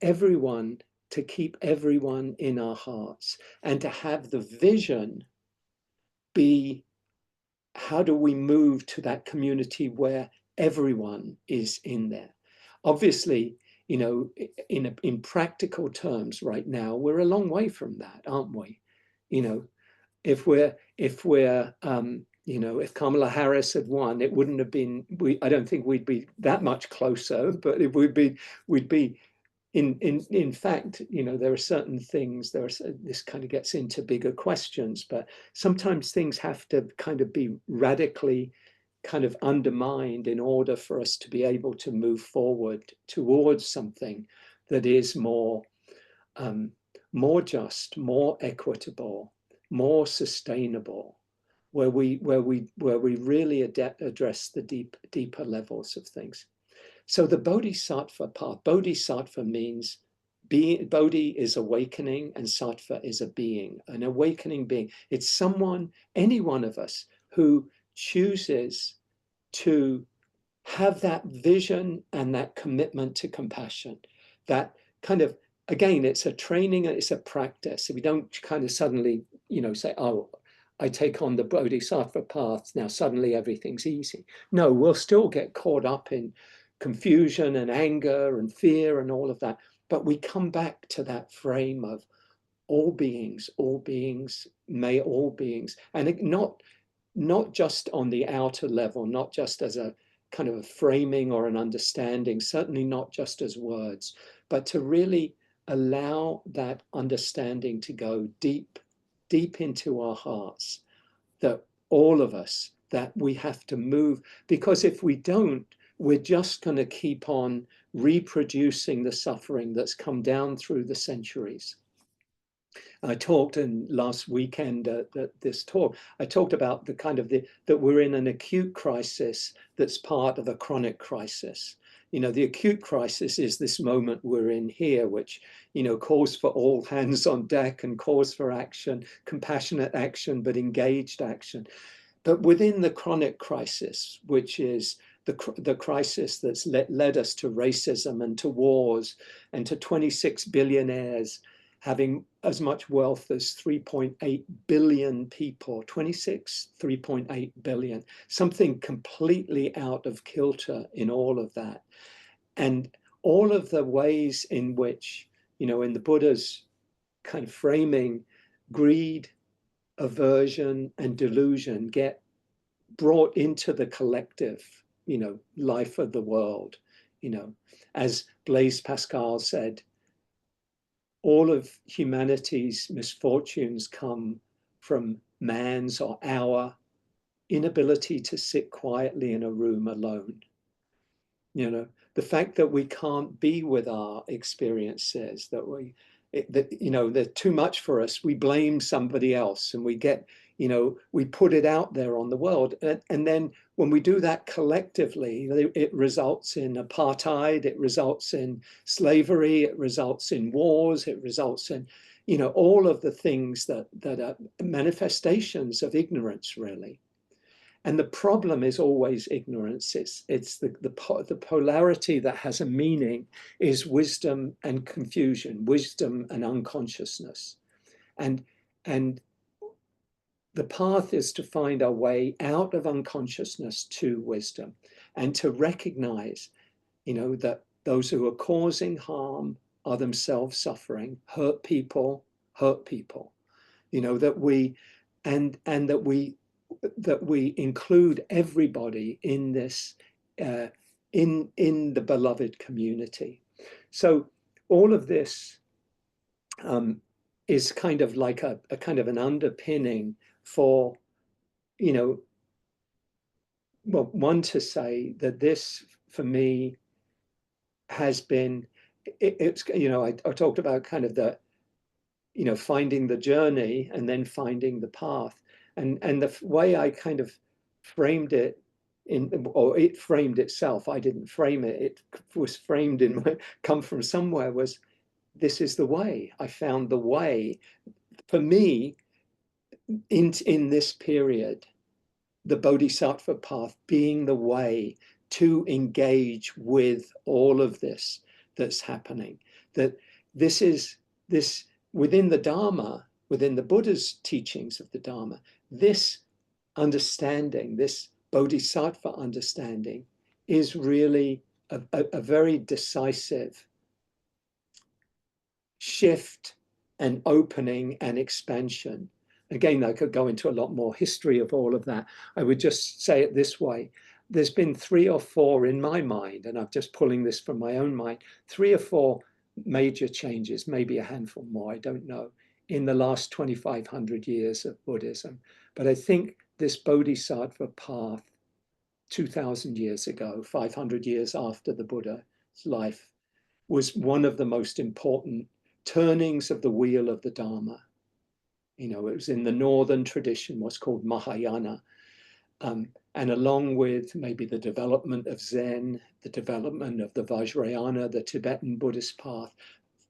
everyone, to keep everyone in our hearts, and to have the vision be, how do we move to that community where everyone is in there. Obviously, you know, in practical terms right now, we're a long way from that, aren't we? You know, if we're you know, if Kamala Harris had won, it wouldn't have been, I don't think we'd be that much closer, but it would be, we'd be in fact, you know, there are certain things, this kind of gets into bigger questions, but sometimes things have to kind of be radically kind of undermined in order for us to be able to move forward towards something that is more more just, more equitable, more sustainable, where we really address the deeper levels of things. So the Bodhisattva path, Bodhisattva means being, Bodhi is awakening and Sattva is a being, an awakening being. It's someone, any one of us, who chooses to have that vision and that commitment to compassion. That kind of, again, it's a training and it's a practice. We don't kind of suddenly, you know, say, oh, I take on the Bodhisattva path, now suddenly everything's easy. No, we'll still get caught up in confusion and anger and fear and all of that. But we come back to that frame of all beings, may all beings, and not just on the outer level, not just as a kind of a framing or an understanding, certainly not just as words, but to really allow that understanding to go deep into our hearts, that all of us, that we have to move, because if we don't, we're just going to keep on reproducing the suffering that's come down through the centuries. I talked in last weekend at this talk, I talked about the kind of that we're in an acute crisis that's part of a chronic crisis. You know, the acute crisis is this moment we're in here, which, you know, calls for all hands on deck and calls for action, compassionate action, but engaged action. But within the chronic crisis, which is the crisis that's led us to racism and to wars and to 26 billionaires having as much wealth as 3.8 billion people, 3.8 billion, something completely out of kilter in all of that. And all of the ways in which, you know, in the Buddha's kind of framing, greed, aversion, and delusion get brought into the collective, you know, life of the world. You know, as Blaise Pascal said, all of humanity's misfortunes come from man's or our inability to sit quietly in a room alone. You know, the fact that we can't be with our experiences, that you know, they're too much for us, we blame somebody else and we get, you know, we put it out there on the world. And then when we do that collectively, it results in apartheid, it results in slavery, it results in wars, it results in, you know, all of the things that are manifestations of ignorance, really. And the problem is always ignorance. It's the polarity that has a meaning is wisdom and confusion, wisdom and unconsciousness. And the path is to find our way out of unconsciousness to wisdom and to recognize, you know, that those who are causing harm are themselves suffering, hurt people, you know, that we, and that we include everybody in this, in the beloved community. So all of this is kind of like a kind of an underpinning for, you know, well, one, to say that this for me has been, it's, you know, I talked about kind of the, you know, finding the journey and then finding the path. And the way I kind of framed it or it framed itself, I didn't frame it, it was framed in my, come from somewhere, was this is the way. I found the way. For me, in this period, the Bodhisattva path being the way to engage with all of this that's happening. That this is, this within the Dharma, within the Buddha's teachings of the Dharma, this understanding, this Bodhisattva understanding, is really a very decisive shift and opening and expansion. Again, I could go into a lot more history of all of that. I would just say it this way. There's been 3 or 4 in my mind, and I'm just pulling this from my own mind, 3 or 4 major changes, maybe a handful more, I don't know, in the last 2,500 years of Buddhism. But I think this Bodhisattva path 2,000 years ago, 500 years after the Buddha's life, was one of the most important turnings of the wheel of the Dharma. You know, it was in the northern tradition, what's called Mahayana. And along with maybe the development of Zen, the development of the Vajrayana, the Tibetan Buddhist path,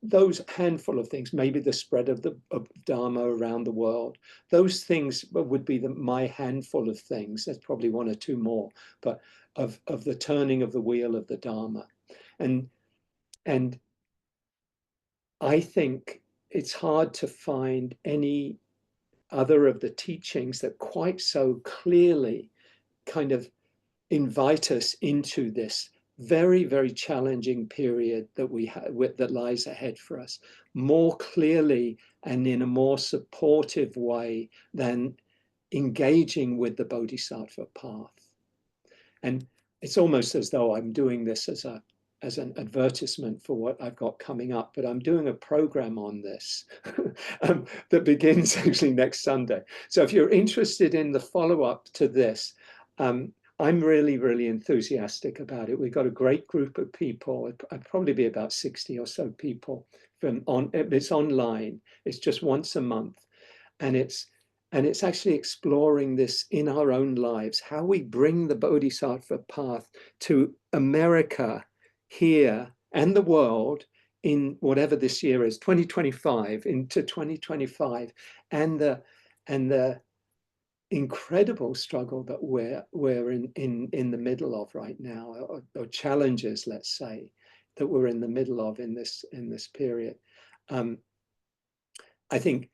those handful of things, maybe the spread of Dharma around the world, those things would be my handful of things. There's probably 1 or 2 more, but of the turning of the wheel of the Dharma. And I think it's hard to find any other of the teachings that quite so clearly kind of invite us into this very, very challenging period that we have, that lies ahead for us, more clearly and in a more supportive way than engaging with the Bodhisattva path. And it's almost as though I'm doing this as an advertisement for what I've got coming up, but I'm doing a program on this that begins actually next Sunday. So if you're interested in the follow-up to this, I'm really, really enthusiastic about it. We've got a great group of people. I'd probably be about 60 or so people it's online. It's just once a month. And it's actually exploring this in our own lives, how we bring the Bodhisattva path to America, here, and the world in whatever this year is, 2025, into 2025, and the incredible struggle that we're in the middle of right now, or challenges, let's say, that we're in the middle of in this period. I think,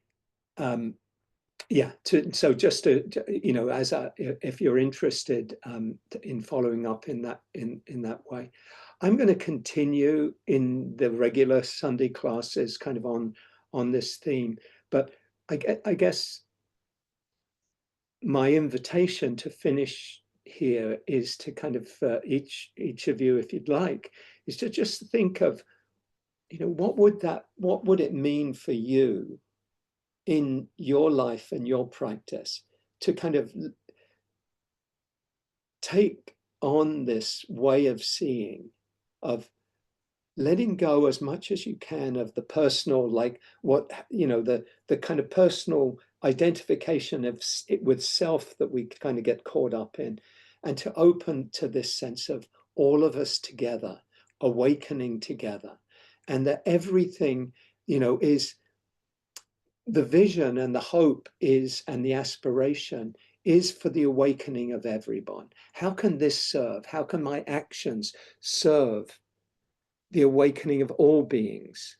yeah. So just to, you know, if you're interested in following up in that way, I'm going to continue in the regular Sunday classes, kind of on this theme. But I guess my invitation to finish here is to kind of each of you, if you'd like, is to just think of, you know, what would it mean for you in your life and your practice to kind of take on this way of seeing, of letting go as much as you can of the personal, like what, you know, the kind of personal identification of it with self that we kind of get caught up in, and to open to this sense of all of us together, awakening together, and that everything, you know, is the vision and the hope is, and the aspiration is for the awakening of everyone. How can this serve? How can my actions serve the awakening of all beings?